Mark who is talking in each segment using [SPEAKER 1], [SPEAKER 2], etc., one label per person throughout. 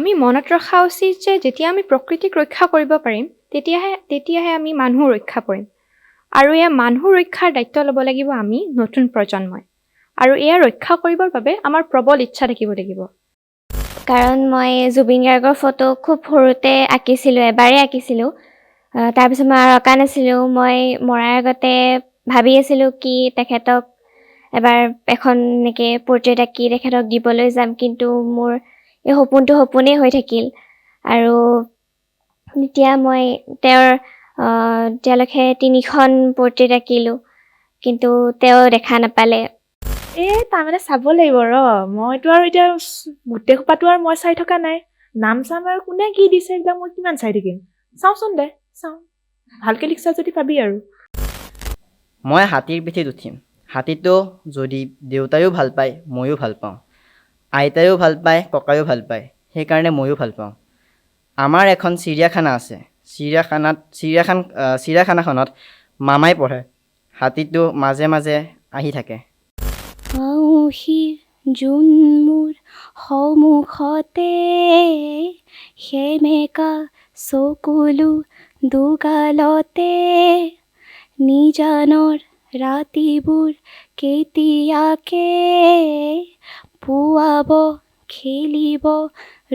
[SPEAKER 1] আমি মনত ৰখা উচিত যে যেতিয়া আমি প্ৰকৃতিক ৰক্ষা কৰিব পাৰিম তেতিয়াহে আমি মানুহ ৰক্ষা কৰিম আৰু এয়া মানুহ ৰক্ষাৰ দায়িত্ব ল'ব লাগিব আমি নতুন প্ৰজন্মই আৰু এয়া ৰক্ষা কৰিবৰ বাবে আমাৰ প্ৰবল ইচ্ছা থাকিব লাগিব।
[SPEAKER 2] কাৰণ মই জুবিন গাৰ্গৰ ফটো খুব সৰুতে আঁকিছিলোঁ, এবাৰেই আঁকিছিলোঁ। তাৰপিছত মই আৰু অঁকা নাছিলোঁ। মই মৰাৰ আগতে ভাবি আছিলোঁ কি তেখেতক এবাৰ এখন এনেকৈ পৰ্ট্ৰেইট আঁকি তেখেতক দিবলৈ যাম, কিন্তু মোৰ এই সপোনটো সপোনেই হৈ থাকিল। আৰু এতিয়া মই তেওঁৰ এতিয়ালৈকে 3খন পৰ্ট্ৰেইট আঁকিলোঁ, কিন্তু তেওঁ দেখা নাপালে।
[SPEAKER 3] তাৰমানে চাব লাগিব মইতো আৰু এতিয়া গোটেই সোপাটো আৰু মই চাই থকা নাই। নাম চাম আৰু কোনে কি দিছে এইবিলাক মই কিমান চাই থাকিম। চাওঁচোন দে, চাওঁ। ভালকৈ লিখিছা যদি পাবি আৰু।
[SPEAKER 4] মই হাতীৰ পিঠিত উঠিম। হাতীটো যদি দেউতায়ো ভাল পায়, ময়ো ভাল পাওঁ। আইতায়ো ভাল পায়, ককায়ো ভাল পায়, সেইকাৰণে ময়ো ভাল পাওঁ। আমাৰ এখন চিৰিয়াখানা আছে। চিৰিয়াখানাখনত মামাই পঢ়ে। হাতীটো মাজে মাজে আহি থাকে।
[SPEAKER 2] আউসীৰ জোন মোৰ সন্মুখতে, সেমেকা চকুলো দুগালতে, নিজানৰ ৰাতিবোৰ কেতিয়াকে পুৱাব খেলিব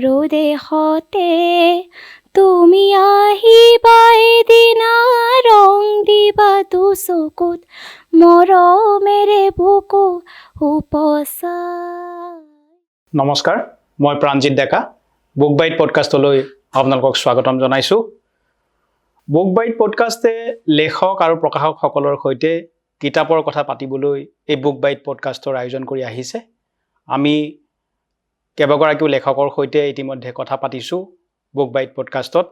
[SPEAKER 2] ৰ'দে সতে, তুমি আহিবা এদিনা ৰং দিবা দুচকুত, মৰমেৰে বুকু উপচাই।
[SPEAKER 5] নমস্কাৰ, মই প্ৰাণজিৎ ডেকা। বুক বাইট পডকাষ্টলৈ আপোনালোকক স্বাগতম জনাইছোঁ। বুক বাইট পডকাষ্টে লেখক আৰু প্ৰকাশকসকলৰ সৈতে কিতাপৰ কথা পাতিবলৈ এই বুক বাইট পডকাষ্টৰ আয়োজন কৰি আহিছে। আমি কেইবাগৰাকীও লেখকৰ সৈতে ইতিমধ্যে কথা পাতিছোঁ বুক বাইট পডকাষ্টত।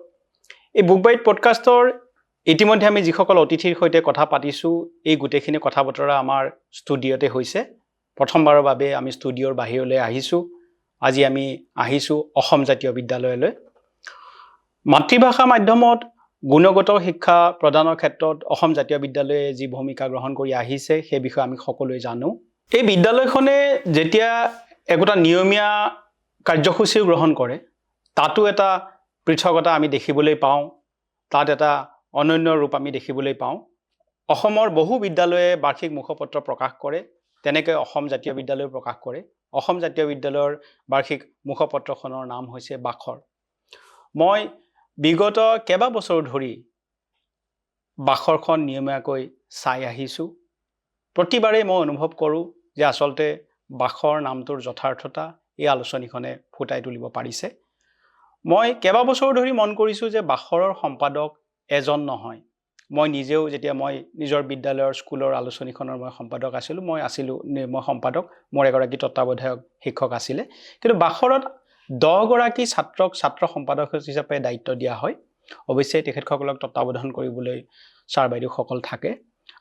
[SPEAKER 5] এই বুক বাইট পডকাষ্টৰ ইতিমধ্যে আমি যিসকল অতিথিৰ সৈতে কথা পাতিছোঁ, এই গোটেইখিনি কথা বতৰা আমাৰ ষ্টুডিঅ'তে হৈছে। প্ৰথমবাৰৰ বাবে আমি ষ্টুডিঅ'ৰ বাহিৰলৈ আহিছোঁ। আজি আমি আহিছোঁ অসম জাতীয় বিদ্যালয়লৈ। মাতৃভাষা মাধ্যমত গুণগত শিক্ষা প্ৰদানৰ ক্ষেত্ৰত অসম জাতীয় বিদ্যালয়ে যি ভূমিকা গ্ৰহণ কৰি আহিছে সেই বিষয়ে আমি সকলোৱে জানো। এই বিদ্যালয়খনে যেতিয়া একোটা নিয়মীয়া কাৰ্যসূচীও গ্ৰহণ কৰে, তাতো এটা পৃথকতা আমি দেখিবলৈ পাওঁ। তাত এটা অনন্য ৰূপ আমি দেখিবলৈ পাওঁ। অসমৰ বহু বিদ্যালয়ে বাৰ্ষিক মুখপত্ৰ প্ৰকাশ কৰে, তেনেকৈ অসম জাতীয় বিদ্যালয়েও প্ৰকাশ কৰে। অসম জাতীয় বিদ্যালয়ৰ বাৰ্ষিক মুখপত্ৰখনৰ নাম হৈছে বাখৰ। মই বিগত কেইবাবছৰ ধৰি বাখৰখন নিয়মীয়াকৈ চাই আহিছোঁ। প্ৰতিবাৰেই মই অনুভৱ কৰোঁ যে আচলতে বাখৰ নামটোৰ যথাৰ্থতা এই আলোচনীখনে ফুটাই তুলিব পাৰিছে। মই কেইবাবছৰ ধৰি মন কৰিছোঁ যে বাখৰৰ সম্পাদক এজন নহয়। মই নিজেও যেতিয়া মই নিজৰ বিদ্যালয়ৰ স্কুলৰ আলোচনীখনৰ মই সম্পাদক আছিলোঁ, মই সম্পাদক, মোৰ এগৰাকী তত্ত্বাৱধায়ক শিক্ষক আছিলে। কিন্তু বাখৰত 10 গৰাকী ছাত্ৰক ছাত্ৰ সম্পাদক হিচাপে দায়িত্ব দিয়া হয়। অৱশ্যে তেখেতসকলক তত্ত্বাৱধান কৰিবলৈ ছাৰ বাইদেউসকল থাকে।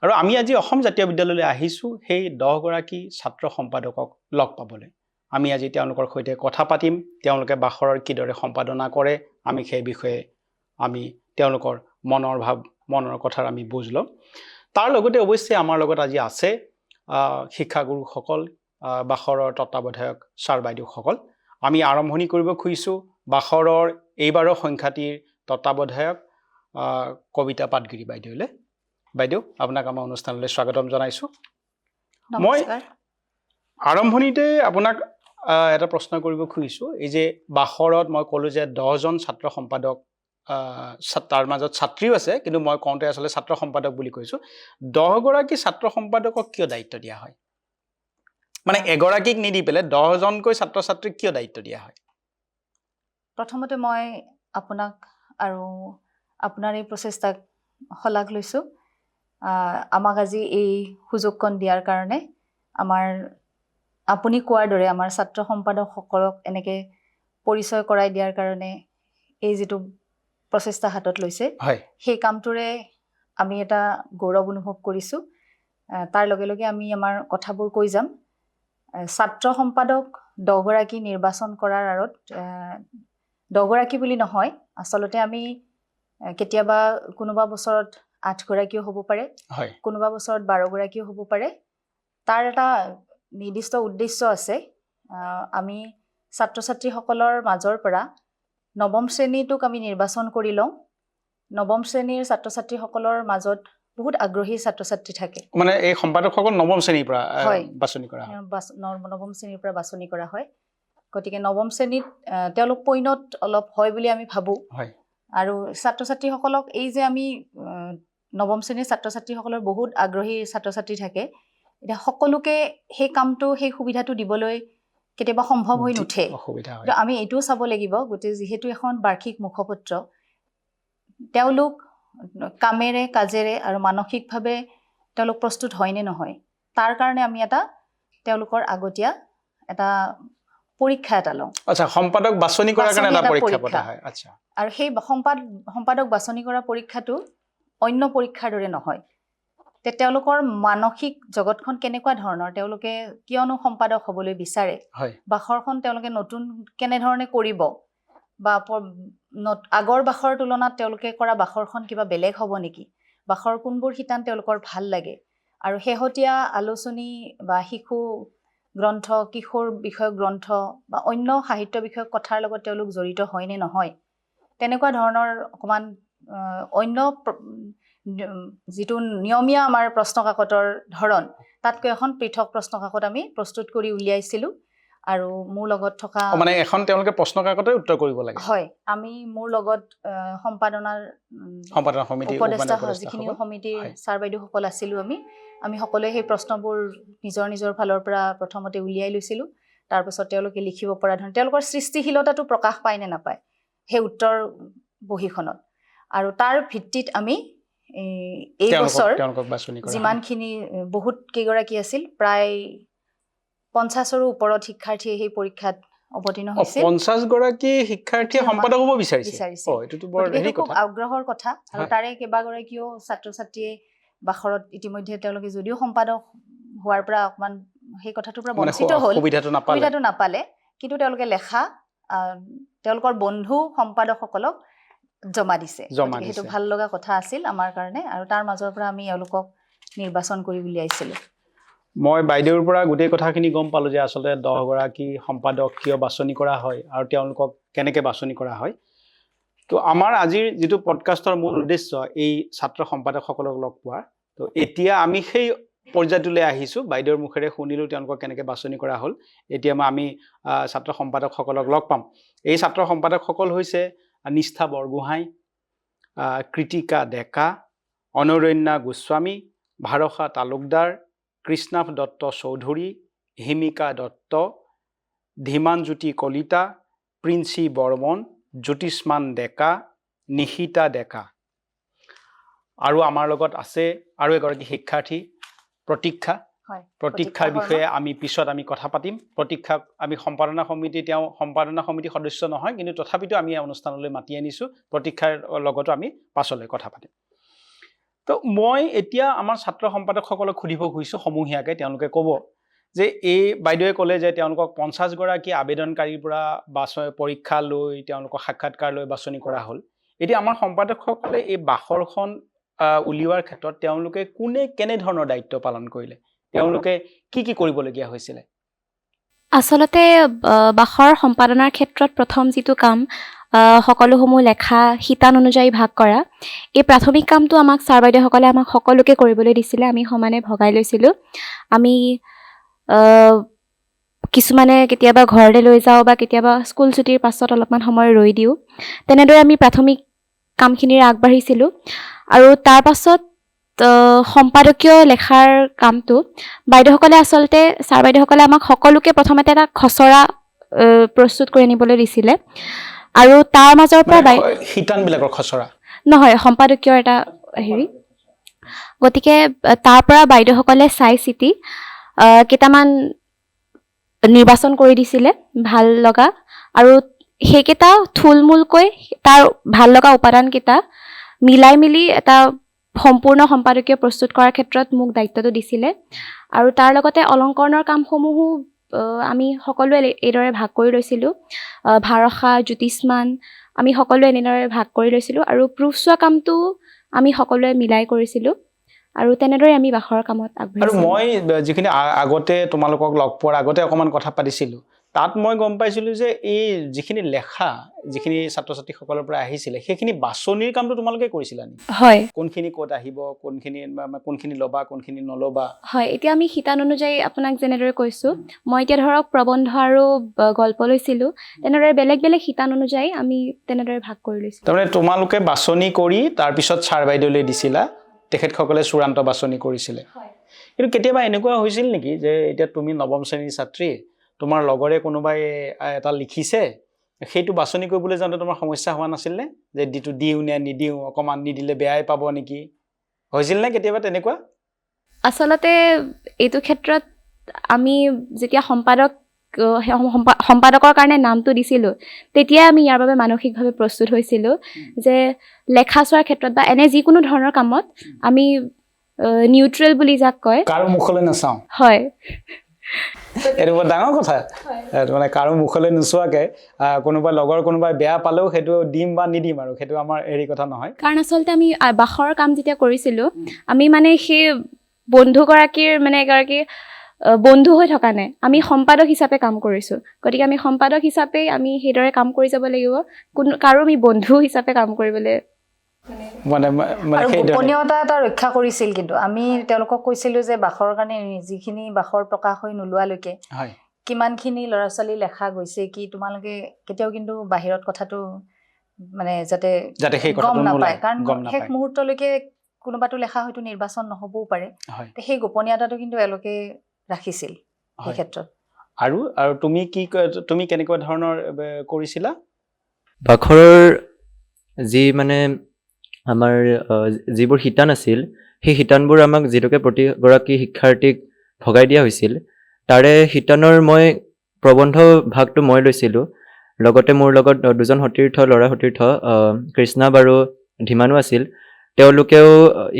[SPEAKER 5] আৰু আমি আজি অসম জাতীয় বিদ্যালয়লৈ আহিছোঁ সেই 10 গৰাকী ছাত্ৰ সম্পাদকক লগ পাবলৈ। আমি আজি তেওঁলোকৰ সৈতে কথা পাতিম। তেওঁলোকে বাখৰৰ কিদৰে সম্পাদনা কৰে, আমি সেই বিষয়ে তেওঁলোকৰ মনৰ কথাৰ আমি বুজ ল'ম। তাৰ লগতে অৱশ্যে আমাৰ লগত আজি আছে শিক্ষাগুৰুসকল, বাখৰৰ তত্ত্বাৱধায়ক ছাৰ বাইদেউসকল। আমি আৰম্ভণি কৰিব খুজিছোঁ বাখৰৰ এইবাৰৰ সংখ্যাটিৰ তত্ত্বাৱধায়ক কবিতা পাটগিৰি বাইদেউলৈ। বাইদেউ, আপোনাক আমাৰ অনুষ্ঠানলৈ স্বাগতম জনাইছোঁ। মই আৰম্ভণিতে আপোনাক এটা প্ৰশ্ন কৰিব খুজিছোঁ। এই যে বাখৰত মই ক'লোঁ যে 10জন ছাত্ৰ সম্পাদক, তাৰ মাজত ছাত্ৰীও আছে, কিন্তু মই কওঁতে আচলতে ছাত্ৰ সম্পাদক বুলি কৈছোঁ। 10 গৰাকী ছাত্ৰ সম্পাদকক কিয় দায়িত্ব দিয়া হয়? মানে এগৰাকীক নিদি পেলাই 10জনকৈ ছাত্ৰ ছাত্ৰীক কিয় দায়িত্ব দিয়া হয়?
[SPEAKER 6] প্ৰথমতে মই আপোনাক আৰু আপোনাৰ এই প্ৰচেষ্টাক শলাগ লৈছোঁ। আমাক আজি এই সুযোগকণ দিয়াৰ কাৰণে, আপুনি কোৱাৰ দৰে আমাৰ ছাত্ৰ সম্পাদকসকলক এনেকৈ পৰিচয় কৰাই দিয়াৰ কাৰণে এই যিটো প্ৰচেষ্টা হাতত লৈছে, সেই কামটোৰে আমি এটা গৌৰৱ অনুভৱ কৰিছোঁ। তাৰ লগে লগে আমি আমাৰ কথাবোৰ কৈ যাম। ছাত্ৰ সম্পাদক 10 গৰাকী নিৰ্বাচন কৰাৰ আঁৰত 10 গৰাকী বুলি নহয়, আচলতে আমি কেতিয়াবা কোনোবা বছৰত 8 গৰাকীও হ'ব পাৰে, কোনোবা বছৰত 12 গৰাকীও হ'ব পাৰে। তাৰ এটা নিৰ্দিষ্ট উদ্দেশ্য আছে। আমি ছাত্ৰ ছাত্ৰীসকলৰ মাজৰ পৰা নৱম শ্ৰেণীটোক আমি নিৰ্বাচন কৰি লওঁ। নৱম শ্ৰেণীৰ ছাত্ৰ ছাত্ৰীসকলৰ মাজত বহুত আগ্ৰহী ছাত্ৰ ছাত্ৰী থাকে।
[SPEAKER 5] মানে এই সম্পাদকসকল নৱম শ্ৰেণীৰ পৰা
[SPEAKER 6] হয়।
[SPEAKER 5] বাছনি কৰা হয়।
[SPEAKER 6] নৱম শ্ৰেণীৰ পৰা বাছনি কৰা হয়। গতিকে নৱম শ্ৰেণীত তেওঁলোক পৈণত অলপ হয় বুলি আমি ভাবোঁ।
[SPEAKER 5] হয়।
[SPEAKER 6] আৰু ছাত্ৰ ছাত্ৰীসকলক এই যে আমি নৱম শ্ৰেণীৰ ছাত্ৰ ছাত্ৰীসকলৰ বহুত আগ্ৰহী ছাত্ৰ ছাত্ৰী থাকে, এতিয়া সকলোকে সেই কামটো সেই সুবিধাটো দিবলৈ কেতিয়াবা সম্ভৱ হৈ নুঠে।
[SPEAKER 5] অসুবিধা হয়।
[SPEAKER 6] আমি এইটোও চাব লাগিব, গতিকে যিহেতু এখন বাৰ্ষিক মুখপত্ৰ, তেওঁলোক কামেৰে কাজেৰে আৰু মানসিকভাৱে তেওঁলোক প্ৰস্তুত হয় নে নহয়, তাৰ কাৰণে আমি এটা তেওঁলোকৰ আগতীয়া এটা পৰীক্ষা এটা লওঁ।
[SPEAKER 5] আচ্ছা, সম্পাদক বাছনি কৰাৰ কাৰণে এটা পৰীক্ষা পতা হয়। আচ্ছা।
[SPEAKER 6] আৰু সেই সম্পাদক বাছনি কৰা পৰীক্ষাটো অন্য পৰীক্ষাৰ দৰে নহয়। তেওঁলোকৰ মানসিক জগতখন কেনেকুৱা ধৰণৰ, তেওঁলোকে কিয়নো সম্পাদক হ'বলৈ বিচাৰে,
[SPEAKER 5] হয়।
[SPEAKER 6] বাখৰখন তেওঁলোকে নতুন কেনেধৰণে কৰিব, বা আগৰ বাখৰ তুলনাত তেওঁলোকে কৰা বাখৰখন কিবা বেলেগ হ'ব নেকি, বাখৰ কোনবোৰ শিতান তেওঁলোকৰ ভাল লাগে, আৰু শেহতীয়া আলোচনী বা শিশু গ্ৰন্থ, কিশোৰ বিষয়ক গ্ৰন্থ বা অন্য সাহিত্য বিষয়ক কথাৰ লগত তেওঁলোক জড়িত হয় নে নহয়, তেনেকুৱা ধৰণৰ অকণমান অন্য যিটো নিয়মীয়া আমাৰ প্ৰশ্ন কাকতৰ ধৰণ, তাতকৈ এখন পৃথক প্ৰশ্ন কাকত আমি প্ৰস্তুত কৰি উলিয়াইছিলোঁ। আৰু মোৰ লগত থকা
[SPEAKER 5] মানে এখন তেওঁলোকে প্ৰশ্ন কাকতে উত্তৰ কৰিব লাগে।
[SPEAKER 6] হয়, আমি মোৰ লগত সম্পাদনা
[SPEAKER 5] সমিতি
[SPEAKER 6] উপদেষ্টা যিখিনি সমিতিৰ ছাৰ বাইদেউসকল আছিলোঁ, আমি সকলোৱে সেই প্ৰশ্নবোৰ নিজৰ নিজৰ ফালৰ পৰা প্ৰথমতে উলিয়াই লৈছিলোঁ। তাৰপিছত তেওঁলোকে লিখিব পৰা ধৰণে তেওঁলোকৰ সৃষ্টিশীলতাটো প্ৰকাশ পায় নে নাপায় সেই উত্তৰ বহীখনত, আৰু তাৰ ভিত্তিত আমি এই বছৰ যিমানখিনি বহুত কেইগৰাকী আছিল, প্ৰায় 50ৰো ওপৰত শিক্ষাৰ্থীয়ে সেই পৰীক্ষাত অৱতীৰ্ণ হৈছে।
[SPEAKER 5] 50 গৰাকী শিক্ষাৰ্থীয়ে সম্পাদক হ'ব বিচাৰিছে। এইটোতো বৰ হেৰি
[SPEAKER 6] খুব
[SPEAKER 5] কথা,
[SPEAKER 6] আগ্ৰহৰ কথা। আৰু তাৰে কেইবাগৰাকীও ছাত্ৰ ছাত্ৰীয়ে বাখৰত ইতিমধ্যে তেওঁলোকে যদিও সম্পাদক হোৱাৰ পৰা অকণমান সেই কথাটোৰ পৰা বঞ্চিত হ'ল, সুবিধাটো নাপালে, কিন্তু তেওঁলোকে লেখা তেওঁলোকৰ বন্ধু সম্পাদকসকলক জমা দিছে। সেইটো ভাল লগা কথা আছিল আমাৰ কাৰণে, আৰু তাৰ মাজৰ পৰা আমি এওঁলোকক নিৰ্বাচন কৰি উলিয়াইছিলোঁ।
[SPEAKER 5] মই বাইদেউৰ পৰা গোটেই কথাখিনি গম পালোঁ যে আচলতে 10 গৰাকী সম্পাদক কিয় বাছনি কৰা হয় আৰু তেওঁলোকক কেনেকৈ বাছনি কৰা হয়। তো আমাৰ আজিৰ যিটো পডকাষ্টৰ মূল উদ্দেশ্য এই ছাত্ৰ সম্পাদকসকলক লগ পোৱাৰ। তো এতিয়া আমি সেই পৰ্যায়টোলৈ আহিছোঁ, বাইদেউৰ মুখেৰে শুনিলোঁ তেওঁলোকক কেনেকৈ বাছনি কৰা হ'ল। এতিয়া আমি ছাত্ৰ সম্পাদকসকলক লগ পাম। এই ছাত্ৰ সম্পাদকসকল হৈছে নিষ্ঠা বৰগোহাঁই, কৃতিকা ডেকা, অনৰণ্যা গোস্বামী, ভাৰসা তালুকদাৰ, কৃষ্ণাভ দত্ত চৌধুৰী, হিমিকা দত্ত, ধীমানজ্যোতি কলিতা, প্ৰিন্সি বৰ্মন, জ্যোতিষ্মান ডেকা, নিশিতা ডেকা। আৰু আমাৰ লগত আছে আৰু এগৰাকী শিক্ষাৰ্থী প্ৰতীক্ষাৰ বিষয়ে আমি পিছত কথা পাতিম। প্ৰতীক্ষাক আমি সম্পাদনা সমিতি সদস্য নহয়, কিন্তু তথাপিতো আমি এই অনুষ্ঠানলৈ মাতি আনিছোঁ। প্ৰতীক্ষাৰ লগতো আমি পাছলৈ কথা পাতিম। তো মই এতিয়া আমাৰ ছাত্ৰ সম্পাদকসকলক সুধিব খুজিছোঁ সমূহীয়াকৈ, তেওঁলোকে ক'ব যে এই বাইদেৱে ক'লে যে তেওঁলোকক 50 গৰাকী আবেদনকাৰীৰ পৰা পৰীক্ষা লৈ তেওঁলোকক সাক্ষাৎকাৰ লৈ বাছনি কৰা হ'ল। এতিয়া আমাৰ সম্পাদকসকলে এই বাখৰখন উলিওৱাৰ ক্ষেত্ৰত তেওঁলোকে কেনেধৰণৰ দায়িত্ব পালন কৰিলে, তেওঁলোকে কি কৰিবলগীয়া হৈছিলে?
[SPEAKER 7] আচলতে বাখৰ সম্পাদনাৰ ক্ষেত্ৰত প্ৰথম যিটো কাম, সকলোসমূহ লেখা শিতান অনুযায়ী ভাগ কৰা, এই প্ৰাথমিক কামটো আমাক ছাৰ বাইদেউসকলে আমাক সকলোকে কৰিবলৈ দিছিলে। আমি সমানে ভগাই লৈছিলোঁ। আমি কিছুমানে কেতিয়াবা ঘৰলৈ লৈ যাওঁ বা কেতিয়াবা স্কুল ছুটিৰ পাছত অলপমান সময় ৰৈ দিওঁ। তেনেদৰে আমি প্ৰাথমিক কামখিনিৰে আগবাঢ়িছিলোঁ। আৰু তাৰ পাছত সম্পাদকীয় লেখাৰ কামটো বাইদেউসকলে আচলতে ছাৰ বাইদেউসকলে আমাক সকলোকে প্ৰথমতে এটা খচৰা প্ৰস্তুত কৰি আনিবলৈ দিছিলে, আৰু তাৰ মাজৰ পৰা
[SPEAKER 5] শিতানবিলাকৰ খচৰা
[SPEAKER 7] নহয়, সম্পাদকীয় এটা হেৰি। গতিকে তাৰ পৰা বাইদেউসকলে চাই চিতি কেইটামান নিৰ্বাচন কৰি দিছিলে ভাল লগা, আৰু সেইকেইটা থুলমূলকৈ তাৰ ভাল লগা উপাদানকেইটা মিলাই মিলি এটা সম্পূৰ্ণ সম্পাদকীয় প্ৰস্তুত কৰাৰ ক্ষেত্ৰত মোক দায়িত্বটো দিছিলে। আৰু তাৰ লগতে অলংকৰণৰ কামসমূহো আমি সকলোৱে এইদৰে ভাগ কৰি লৈছিলোঁ। ভাৰসা, জ্যোতিষ্মান, আমি সকলোৱে এনেদৰে ভাগ কৰি লৈছিলোঁ, আৰু প্ৰুফ চোৱা কামটো আমি সকলোৱে মিলাই কৰিছিলোঁ। আৰু তেনেদৰে আমি বাখৰৰ কামত আগবাঢ়িছিলোঁ।
[SPEAKER 5] আৰু মই যিখিনি আগতে তোমালোকক লগ পোৱাৰ আগতে অকণমান কথা পাতিছিলোঁ, তাত মই গম পাইছিলোঁ যে এই যিখিনি লেখা যিখিনি ছাত্ৰ ছাত্ৰীসকলৰ পৰা আহিছিলে সেইখিনি বাছনিৰ কামটো তোমালোকে কৰিছিলা নেকি
[SPEAKER 7] হয়
[SPEAKER 5] কোনখিনি ক'ত আহিব কোনখিনি ল'বা কোনখিনি নল'বা
[SPEAKER 7] হয় এতিয়া আমি শিতান অনুযায়ী আপোনাক যেনেদৰে কৈছোঁ মই এতিয়া ধৰক প্ৰবন্ধ আৰু গল্প লৈছিলোঁ তেনেদৰে বেলেগ বেলেগ শিতান অনুযায়ী আমি তেনেদৰে ভাগ কৰি লৈছিলোঁ
[SPEAKER 5] তাৰমানে তোমালোকে বাছনি কৰি তাৰপিছত ছাৰ বাইদেউলৈ দিছিলা তেখেতসকলে চূড়ান্ত বাছনি কৰিছিলে কিন্তু কেতিয়াবা এনেকুৱা হৈছিল নেকি যে এতিয়া তুমি নৱম শ্ৰেণীৰ ছাত্ৰী তোমাৰ লগৰে কোনোবাই এটা লিখিছে সেইটো বাছনি কৰিবলৈ যাওঁতে তোমাৰ সমস্যা হোৱা নাছিল নে যে দিটো দিওঁ নে নিদিওঁ অকণমান নিদিলে বেয়াই পাব নেকি হৈছিল নে কেতিয়াবা তেনেকুৱা
[SPEAKER 7] আচলতে এইটো ক্ষেত্ৰত আমি যেতিয়া সম্পাদকৰ কাৰণে নামটো দিছিলোঁ তেতিয়াই আমি ইয়াৰ বাবে মানসিকভাৱে প্ৰস্তুত হৈছিলোঁ যে লেখা চোৱাৰ ক্ষেত্ৰত বা এনে যিকোনো ধৰণৰ কামত আমি নিউট্ৰেল বুলি যাক কয়
[SPEAKER 5] কাৰো মুখলৈ নাচাওঁ
[SPEAKER 7] হয়
[SPEAKER 5] এইটো বৰ ডাঙৰ কথা মানে কাৰো মুখলৈ নোচোৱাকৈ কোনোবাই বেয়া পালেও সেইটো দিম বা নিদিম আৰু সেইটো আমাৰ হেৰি কথা নহয়
[SPEAKER 7] কাৰণ আচলতে আমি বাখৰ কাম যেতিয়া কৰিছিলোঁ আমি মানে সেই বন্ধুগৰাকীৰ মানে এগৰাকী বন্ধু হৈ থকা নাই আমি সম্পাদক হিচাপে কাম কৰিছোঁ গতিকে আমি সম্পাদক হিচাপে আমি সেইদৰে কাম কৰি যাব লাগিব কাৰো আমি বন্ধু হিচাপে কাম কৰিবলৈ
[SPEAKER 6] আৰু গোপনীয়তা এটা ৰক্ষা কৰিছিল কিন্তু আমি তেওঁলোকক কৈছিলোঁ যে বাখৰ কাৰণে যিখিনি বাখৰ প্ৰকাশ হৈ নোলোৱালৈকে কিমানখিনি ল'ৰা ছোৱালী লেখা গৈছে কি তোমালোকে কেতিয়াও কিন্তু বাহিৰত কথাটো মানে যাতে গম নাপায় কাৰণ শেষ মুহূৰ্তলৈকে কোনোবাটো লেখা হয়তো নিৰ্বাচন নহ'বও পাৰে সেই গোপনীয়তাটো কিন্তু এওঁলোকে ৰাখিছিল এই ক্ষেত্ৰত
[SPEAKER 5] আৰু তুমি কেনেকুৱা ধৰণৰ কৰিছিলা
[SPEAKER 8] বাখৰৰ যি মানে আমাৰ যিবোৰ শিতান আছিল সেই শিতানবোৰ আমাক যিটোকে প্ৰতিগৰাকী শিক্ষাৰ্থীক ভগাই দিয়া হৈছিল তাৰে শিতানৰ মই প্ৰবন্ধ ভাগটো মই লৈছিলোঁ লগতে মোৰ লগত দুজন ল'ৰা সতীৰ্থ কৃষ্ণা আৰু ধীমানো আছিল তেওঁলোকেও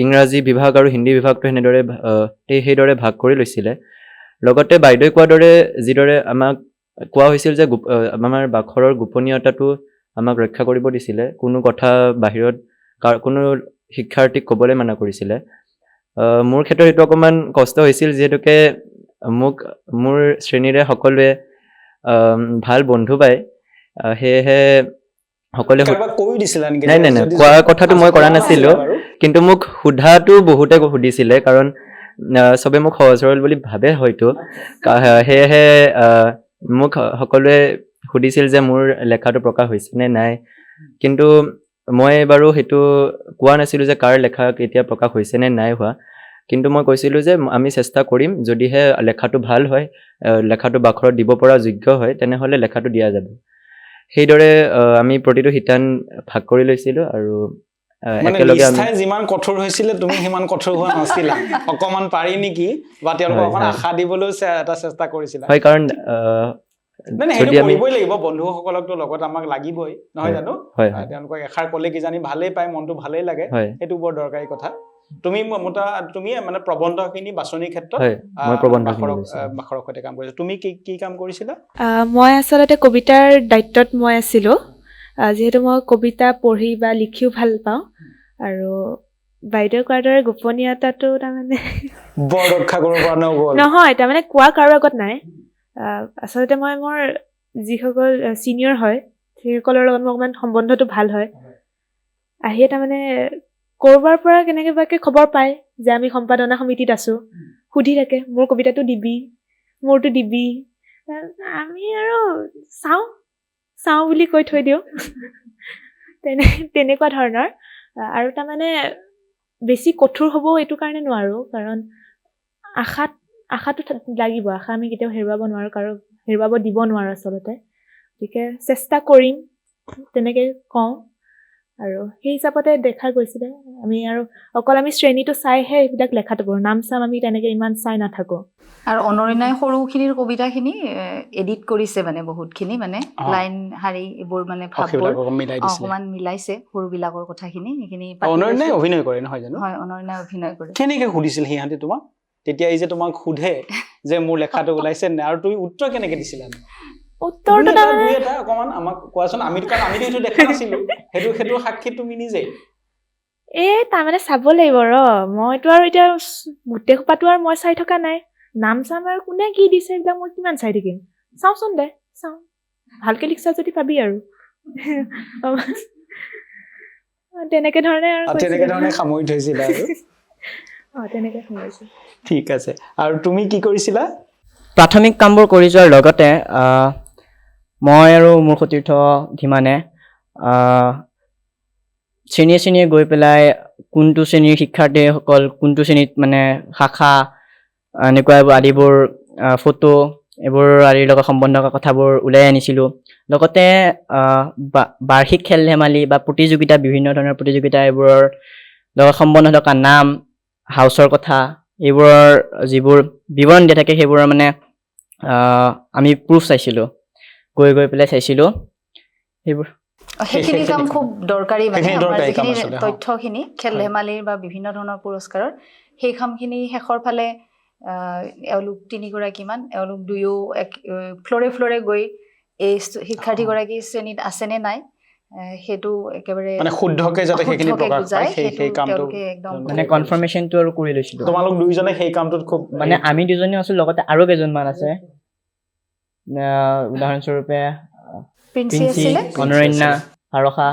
[SPEAKER 8] ইংৰাজী বিভাগ আৰু হিন্দী বিভাগটো সেইদৰে ভাগ কৰি লৈছিলে লগতে বাইদেৱে কোৱাৰ দৰে যিদৰে আমাক কোৱা হৈছিল যে আমাৰ বাখৰৰ গোপনীয়তাটো আমাক ৰক্ষা কৰিব দিছিলে কোনো কথা বাহিৰত কোনো শিক্ষাৰ্থীক ক'বলৈ মানা কৰিছিলে মোৰ ক্ষেত্ৰত সেইটো অকণমান কষ্ট হৈছিল যিহেতুকে মোৰ শ্ৰেণীৰে সকলোৱে ভাল বন্ধু পায় সেয়েহে সকলোৱে নাই কোৱা কথাটো মই কৰা নাছিলোঁ কিন্তু মোক সোধাটো বহুতে সুধিছিলে কাৰণ চবে মোক সহজ সৰল বুলি ভাবে হয়তো সেয়েহে মোক সকলোৱে সুধিছিল যে মোৰ লেখাটো প্ৰকাশ হৈছে নে নাই কিন্তু মই বাৰু সেইটো কোৱা নাছিলোঁ যে কাৰ লেখা কেতিয়া প্ৰকাশ হৈছে নে নাই হোৱা কিন্তু মই কৈছিলোঁ যে আমি চেষ্টা কৰিম যদিহে লেখাটো ভাল হয় লেখাটো বাখৰত দিব পৰা যোগ্য হয় তেনেহ'লে লেখাটো দিয়া যাব সেইদৰে আমি প্ৰতিটো শিতান ভাগ কৰি লৈছিলোঁ আৰু একেলগে
[SPEAKER 5] যিমান কঠোৰ হৈছিলে তুমি সিমান কঠোৰ হোৱা নাছিলা অকণমান পাৰি নেকি বা তেওঁলোকক অকণ আশা দিবলৈও এটা চেষ্টা কৰিছিলা
[SPEAKER 8] হয় কাৰণ
[SPEAKER 5] সেইটো কৰিবই লাগিব বন্ধুসকলকতো লগত আমাক লাগিবই নহয় জানো তেওঁলোকক এষাৰ ক'লে কিজানি ভালেই পায় মনটো ভালেই লাগে সেইটো বৰ দৰকাৰী কথা তুমি মানে প্ৰবন্ধখিনি বাছনিৰ ক্ষেত্ৰত বাখৰৰ সৈতে কাম কৰিছা তুমি কি কাম কৰিছিলা
[SPEAKER 3] মই আচলতে কবিতাৰ দায়িত্বত মই আছিলোঁ যিহেতু মই কবিতা পঢ়ি বা লিখিও ভাল পাওঁ আৰু বাইদেউ কোৱাৰ দৰে গোপনীয়তাটো তাৰমানে
[SPEAKER 5] বৰ ৰক্ষা কৰিব পৰা
[SPEAKER 3] নহয় তাৰমানে কোৱা কাৰো আগত নাই আচলতে মই মোৰ যিসকল ছিনিয়ৰ হয় সেইসকলৰ লগত মোৰ অকণমান সম্বন্ধটো ভাল হয় আহিয়ে তাৰমানে ক'ৰবাৰ পৰা কেনেকৈ বাকে খবৰ পায় যে আমি সম্পাদনা সমিতিত আছোঁ সুধি থাকে মোৰ কবিতাটো দিবি মোৰটো দিবি আমি আৰু চাওঁ বুলি কৈ থৈ দিওঁ তেনেকুৱা ধৰণৰ আৰু তাৰমানে বেছি কঠোৰ হ'ব এইটো কাৰণে নোৱাৰোঁ কাৰণ আশাটো লাগিব আশা আমি কেতিয়াও হেৰুৱাব নোৱাৰোঁ কাৰো হেৰুৱাব দিব নোৱাৰোঁ আচলতে গতিকে চেষ্টা কৰিম তেনেকৈ কওঁ আৰু সেই হিচাপতে দেখা গৈছিলে আমি আৰু অকল আমি শ্ৰেণীটো চাইহে এইবিলাক লেখাটো পঢ়োঁ নাম চাম আমি তেনেকৈ ইমান চাই নাথাকোঁ
[SPEAKER 6] আৰু অনৰিনাই সৰুখিনিৰ কবিতাখিনি এডিট কৰিছে মানে বহুতখিনি মানে লাইন শাৰী এইবোৰ মানে ভাৱবোৰ অকণমান মিলাইছে সৰুবিলাকৰ কথাখিনি সেইখিনি
[SPEAKER 5] অনৰিনাই অভিনয় কৰে নহয় জানো
[SPEAKER 6] হয় অনৰিনাই অভিনয় কৰে
[SPEAKER 5] কেনেকৈ সুধিছিল সিহঁতে তোমাক তেতিয়া এই যে তোমাক সোধে যে মোৰ লেখাটো ওলাইছে নে আৰু তুমি উত্তৰ কেনেকৈ দিছিলা উত্তৰটো এটা অকণমান আমাক কোৱাচোন আমিতো এইটো দেখা নাছিলোঁ সেইটো সাক্ষী তুমি নিজে
[SPEAKER 3] তাৰমানে চাব লাগিব মইতো আৰু এতিয়া গোটেই সোপাটো আৰু মই চাই থকা নাই নাম চাম আৰু কোনে কি দিছে এইবিলাক মই কিমান চাই থাকিম চাওঁচোন দে চাওঁ ভালকৈ লিখিছা যদি পাবি আৰু তেনেকে ধৰণে আৰু
[SPEAKER 5] তেনেকে ধৰণে সামৰি থৈছিলা আৰু
[SPEAKER 3] তেনেকে সোমাইছোঁ।
[SPEAKER 5] ঠিক আছে আৰু তুমি কি কৰিছিলা
[SPEAKER 4] প্ৰাথমিক কামবোৰ কৰি যোৱাৰ লগতে মই আৰু মোৰ সতীৰ্থ ধীমানে শ্ৰেণীয়ে শ্ৰেণীয়ে গৈ পেলাই কোনটো শ্ৰেণীৰ শিক্ষাৰ্থীসকল কোনটো শ্ৰেণীত মানে শাখা এনেকুৱা আদিবোৰ ফটো এইবোৰ আদিৰ লগত সম্বন্ধ থকা কথাবোৰ ওলাই আনিছিলোঁ। লগতে বাৰ্ষিক খেল ধেমালি বা প্ৰতিযোগিতা বিভিন্ন ধৰণৰ প্ৰতিযোগিতা এইবোৰৰ লগত সম্বন্ধ থকা নাম হাউচৰ কথা এইবোৰৰ যিবোৰ বিৱৰণ দিয়া থাকে সেইবোৰৰ মানে আমি প্ৰুফ চাইছিলোঁ গৈ পেলাই চাইছিলোঁ সেইবোৰ
[SPEAKER 6] সেইখিনি কাম খুব দৰকাৰী মানে
[SPEAKER 5] সেইখিনি
[SPEAKER 6] আমাৰ
[SPEAKER 5] দৰকাৰী কাম
[SPEAKER 6] যিখিনি
[SPEAKER 5] আচলতে,
[SPEAKER 6] তথ্যখিনি খেল ধেমালিৰ বা বিভিন্ন ধৰণৰ পুৰস্কাৰৰ সেই কামখিনি শেষৰ ফালে এওঁলোক তিনিগৰাকীমান এওঁলোক দুয়ো ফ্ল'ৰে ফ্ল'ৰে গৈ এই শিক্ষাৰ্থীগৰাকী শ্ৰেণীত আছেনে নাই সেইটো একেবাৰে
[SPEAKER 5] মানে শুদ্ধকে যাতে সেইখিনি
[SPEAKER 6] শুদ্ধকে
[SPEAKER 5] প্ৰকাশ
[SPEAKER 6] বুজাই
[SPEAKER 5] পায় সেই কামটো
[SPEAKER 6] তেওঁলোকে একদম
[SPEAKER 4] মানে কনফাৰ্মেশ্যনটো আৰু কৰি লৈছিলোঁ।
[SPEAKER 5] তোমালোক দুইজনে সেই কামটোত খুব
[SPEAKER 4] মানে আমি দুজনে আছোঁ লগতে আৰু কেইজনমান আছে উদাহৰণস্বৰূপে
[SPEAKER 6] প্ৰিন্সি
[SPEAKER 4] প্ৰিন্সি
[SPEAKER 6] আছিলে
[SPEAKER 4] অনৰণ্যা হাৰসা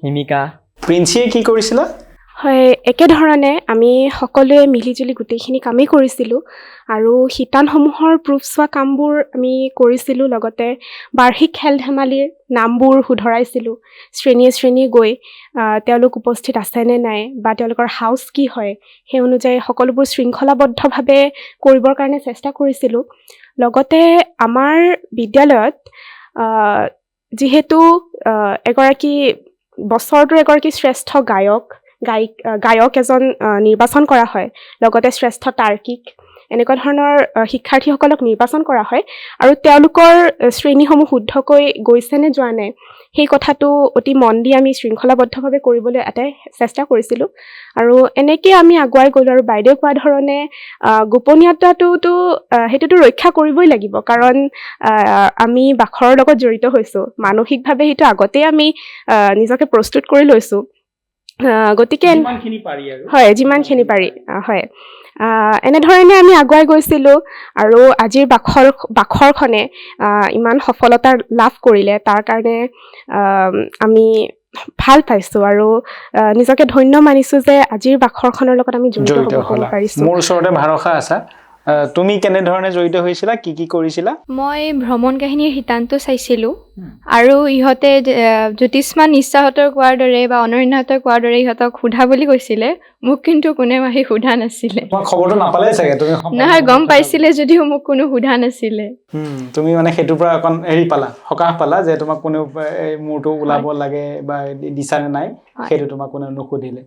[SPEAKER 4] হিমিকা
[SPEAKER 5] প্ৰিন্সিয়ে কি কৰিছিলা
[SPEAKER 9] হয় একেধৰণে আমি সকলোৱে মিলিজুলি গোটেইখিনি কামেই কৰিছিলোঁ আৰু শিতানসমূহৰ প্ৰুফ চোৱা কামবোৰ আমি কৰিছিলোঁ লগতে বাৰ্ষিক খেল ধেমালিৰ নামবোৰ শুধৰাইছিলোঁ শ্ৰেণীয়ে শ্ৰেণীয়ে গৈ তেওঁলোক উপস্থিত আছেনে নাই বা তেওঁলোকৰ হাউচ কি হয় সেই অনুযায়ী সকলোবোৰ শৃংখলাবদ্ধভাৱে কৰিবৰ কাৰণে চেষ্টা কৰিছিলোঁ। লগতে আমাৰ বিদ্যালয়ত যিহেতু বছৰটোৰ এগৰাকী শ্ৰেষ্ঠ গায়ক এজন নিৰ্বাচন কৰা হয় লগতে শ্ৰেষ্ঠ তাৰ্কিক এনেকুৱা ধৰণৰ শিক্ষাৰ্থীসকলক নিৰ্বাচন কৰা হয় আৰু তেওঁলোকৰ শ্ৰেণীসমূহ শুদ্ধকৈ গৈছেনে যোৱা নাই সেই কথাটো অতি মন দি আমি শৃংখলাবদ্ধভাৱে কৰিবলৈ এটাই চেষ্টা কৰিছিলোঁ আৰু এনেকৈ আমি আগুৱাই গ'লোঁ আৰু বাইদেউ কোৱা ধৰণে গোপনীয়তাটোতো সেইটোতো ৰক্ষা কৰিবই লাগিব কাৰণ আমি বাখৰৰ লগত জড়িত হৈছোঁ মানসিকভাৱে সেইটো আগতেই আমি নিজকে প্ৰস্তুত কৰি লৈছোঁ গতিকে হয় যিমানখিনি পাৰি হয় এনেধৰণে আমি আগুৱাই গৈছিলোঁ আৰু আজিৰ বাখৰখনে ইমান সফলতা লাভ কৰিলে তাৰ কাৰণে আমি ভাল পাইছোঁ আৰু নিজকে ধন্য মানিছোঁ যে আজিৰ বাখৰখনৰ লগত আমি জড়িত হ'ব পাৰিছোঁ।
[SPEAKER 5] মোৰ ওচৰতে ভাৰসা আছা তুমি কেনেধৰণে জড়িত হৈছিলা কি কি কৰিছিলা
[SPEAKER 1] মই ভ্ৰমণ কাহিনীৰ শিতানটো চাইছিলোঁ আৰু ইহঁতে জ্যোতিষ্মান নিশ্চাহঁতৰ কোৱাৰ দৰে বা অনন্যাহঁতৰ কোৱাৰ দৰে ইহঁতক সোধা বুলি কৈছিলে মোক কিন্তু কোনেও আহি সোধা নাছিলে
[SPEAKER 5] তোমাৰ খবৰটো নাপালে চাগে তুমি
[SPEAKER 1] নহয় গম পাইছিলে যদিও মোক কোনো সোধা নাছিলে
[SPEAKER 5] তুমি মানে সেইটোৰ পৰা অকণ পালা সকাহ পালা যে তোমাক কোনেও মূৰটো ওলাব লাগে বা দিছানে নাই সেইটো তোমাক কোনেও নুসুধিলে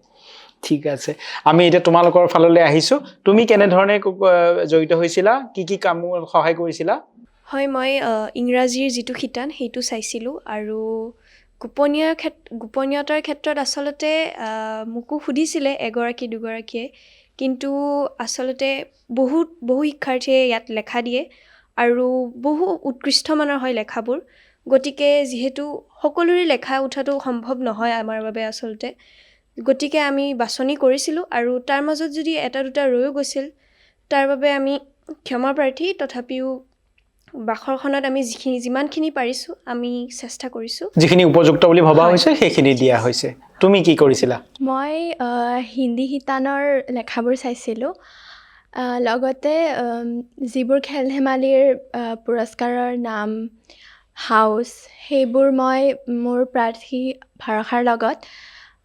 [SPEAKER 5] ঠিক আছে আমি এতিয়া তোমালোকৰ ফাললৈ আহিছোঁ তুমি কেনেধৰণে জড়িত হৈছিলা কি কি কামত সহায় কৰিছিলা
[SPEAKER 10] হয় মই ইংৰাজীৰ যিটো শিতান সেইটো চাইছিলোঁ আৰু গোপনীয়তাৰ ক্ষেত্ৰত আচলতে মোকো সুধিছিলে এগৰাকী দুগৰাকীয়ে কিন্তু আচলতে বহু শিক্ষাৰ্থীয়ে ইয়াত লেখা দিয়ে আৰু বহু উৎকৃষ্ট মানৰ হয় লেখাবোৰ গতিকে যিহেতু সকলোৰে লেখা উঠাটো সম্ভৱ নহয় আমাৰ বাবে আচলতে গতিকে আমি বাছনি কৰিছিলোঁ আৰু তাৰ মাজত যদি এটা দুটা ৰৈও গৈছিল তাৰ বাবে আমি ক্ষমা প্ৰাৰ্থী তথাপিও বাখৰখনত আমি যিমানখিনি পাৰিছোঁ আমি চেষ্টা কৰিছোঁ
[SPEAKER 5] যিখিনি উপযুক্ত বুলি ভবা হৈছে সেইখিনি দিয়া হৈছে তুমি কি কৰিছিলা
[SPEAKER 10] মই হিন্দী শিতানৰ লেখাবোৰ চাইছিলোঁ লগতে যিবোৰ খেল ধেমালিৰ পুৰস্কাৰৰ নাম হাউচ সেইবোৰ মই মোৰ প্ৰাৰ্থী ভাৰসাৰ লগত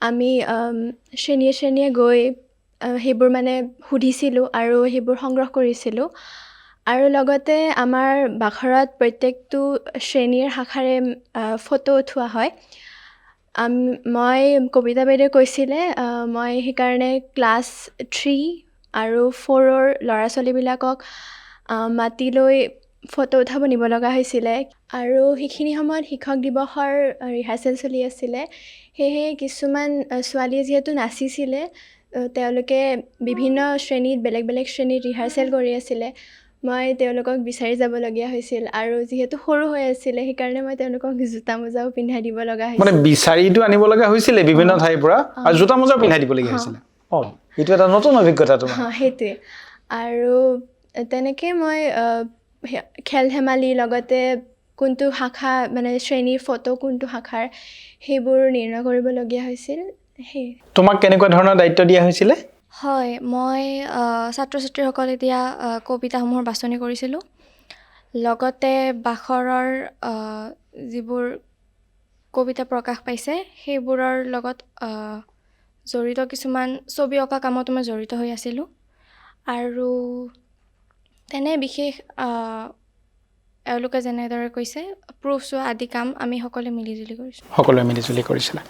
[SPEAKER 10] আমি শ্ৰেণীয়ে শ্ৰেণীয়ে গৈ সেইবোৰ মানে সুধিছিলোঁ আৰু সেইবোৰ সংগ্ৰহ কৰিছিলোঁ আৰু লগতে আমাৰ বাখৰত প্ৰত্যেকটো শ্ৰেণীৰ শাখাৰে ফটো উঠোৱা হয় মই কবিতা বাইদেৱে কৈছিলে মই সেইকাৰণে ক্লাছ 3 আৰু 4ৰ ল'ৰা ছোৱালীবিলাকক মাতি লৈ ফটো উঠাব নিব লগা হৈছিলে আৰু সেইখিনি সময়ত শিক্ষক দিৱসৰ ৰিহাৰ্চেল চলি আছিলে সেয়েহে কিছুমান ছোৱালীয়ে যিহেতু নাচিছিলে তেওঁলোকে বিভিন্ন শ্ৰেণীত বেলেগ বেলেগ শ্ৰেণীত ৰিহাৰ্চেল কৰি আছিলে মই তেওঁলোকক বিচাৰি যাবলগীয়া হৈছিল আৰু যিহেতু সৰু হৈ আছিলে সেইকাৰণে মই তেওঁলোকক জোতা মোজাও পিন্ধাই দিব লগা হৈছিল
[SPEAKER 5] মানে বিচাৰিটো আনিব লগা হৈছিলে বিভিন্ন ঠাইৰ পৰা আৰু জোতা মোজাও পিন্ধাই দিবলগীয়া হৈছিলে এইটো এটা নতুন অভিজ্ঞতা তোমাৰ
[SPEAKER 10] সেইটোৱে আৰু তেনেকৈ মই খেল ধেমালি লগতে কোনটো শাখা মানে শ্ৰেণীৰ ফটো কোনটো শাখাৰ সেইবোৰ নিৰ্ণয় কৰিবলগীয়া হৈছিল সেই
[SPEAKER 5] তোমাক কেনেকুৱা ধৰণৰ দায়িত্ব দিয়া হৈছিলে?
[SPEAKER 7] হয়, মই ছাত্ৰ ছাত্ৰীসকলে দিয়া কবিতাসমূহৰ বাছনি কৰিছিলোঁ। লগতে বাখৰৰ যিবোৰ কবিতা প্ৰকাশ পাইছে সেইবোৰৰ লগত জড়িত কিছুমান ছবি অঁকা কামতো মই জড়িত হৈ আছিলোঁ। আৰু তেনে বিশেষ এওঁলোকে যেনেদৰে কৈছে প্ৰুফ চোৱা আদি কাম আমি সকলোৱে মিলিজুলি কৰিছোঁ।
[SPEAKER 5] সকলোৱে মিলিজুলি কৰিছিলে।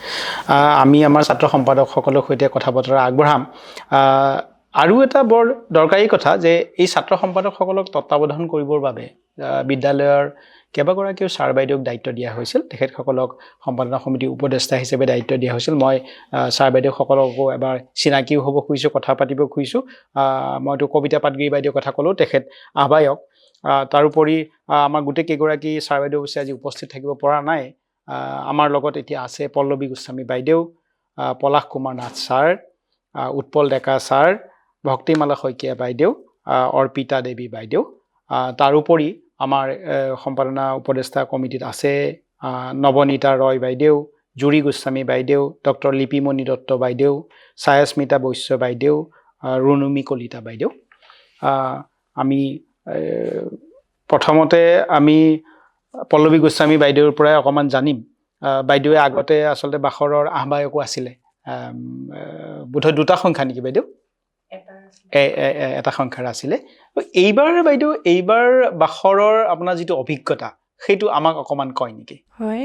[SPEAKER 5] আমি আমাৰ ছাত্ৰ সম্পাদকসকলৰ সৈতে কথা বতৰা আগবঢ়াম। আৰু এটা বৰ দৰকাৰী কথা যে এই ছাত্ৰ সম্পাদকসকলক তত্ত্বাৱধান কৰিবৰ বাবে বিদ্যালয়ৰ কেইবাগৰাকীও ছাৰ বাইদেউক দায়িত্ব দিয়া হৈছিল। তেখেতসকলক সম্পাদনা সমিতিৰ উপদেষ্টা হিচাপে দায়িত্ব দিয়া হৈছিল। মই ছাৰ বাইদেউসকলকো এবাৰ চিনাকিও হ'ব খুজিছোঁ, কথা পাতিব খুজিছোঁ। মইতো কবিতা পাটগিৰি বাইদেউৰ কথা ক'লোঁ, তেখেত আহ্বায়ক। তাৰোপৰি আমাৰ গোটেই কেইগৰাকী ছাৰ বাইদেউ অৱশ্যে আজি উপস্থিত থাকিব পৰা নাই। আমাৰ লগত এতিয়া আছে পল্লৱী গোস্বামী বাইদেউ, পলাশ কুমাৰ নাথ ছাৰ, উৎপল ডেকা ছাৰ, ভক্তিমালা শইকীয়া বাইদেউ, অৰ্পিতা দেৱী বাইদেউ। তাৰোপৰি আমাৰ সম্পাদনা উপদেষ্টা কমিটিত আছে নৱনীতা ৰয় বাইদেউ, জুৰি গোস্বামী বাইদেউ, ডক্টৰ লিপিমণি দত্ত বাইদেউ, ছায়াস্মিতা বৈশ্য বাইদেউ, ৰুণুমী কলিতা বাইদেউ। আমি প্ৰথমতে আমি পল্লৱী গোস্বামী বাইদেউৰ পৰাই অকণমান জানিম। বাইদেৱে আগতে আচলতে বাখৰৰ আহ্বায়কো আছিলে। বোধহয় 2টা সংখ্যা নেকি বাইদেউ? এটা সংখ্যাৰ আছিলে। এইবাৰ বাইদেউ বাখৰৰ আপোনাৰ যিটো অভিজ্ঞতা সেইটো আমাক অকণমান কয় নেকি?
[SPEAKER 11] হয়,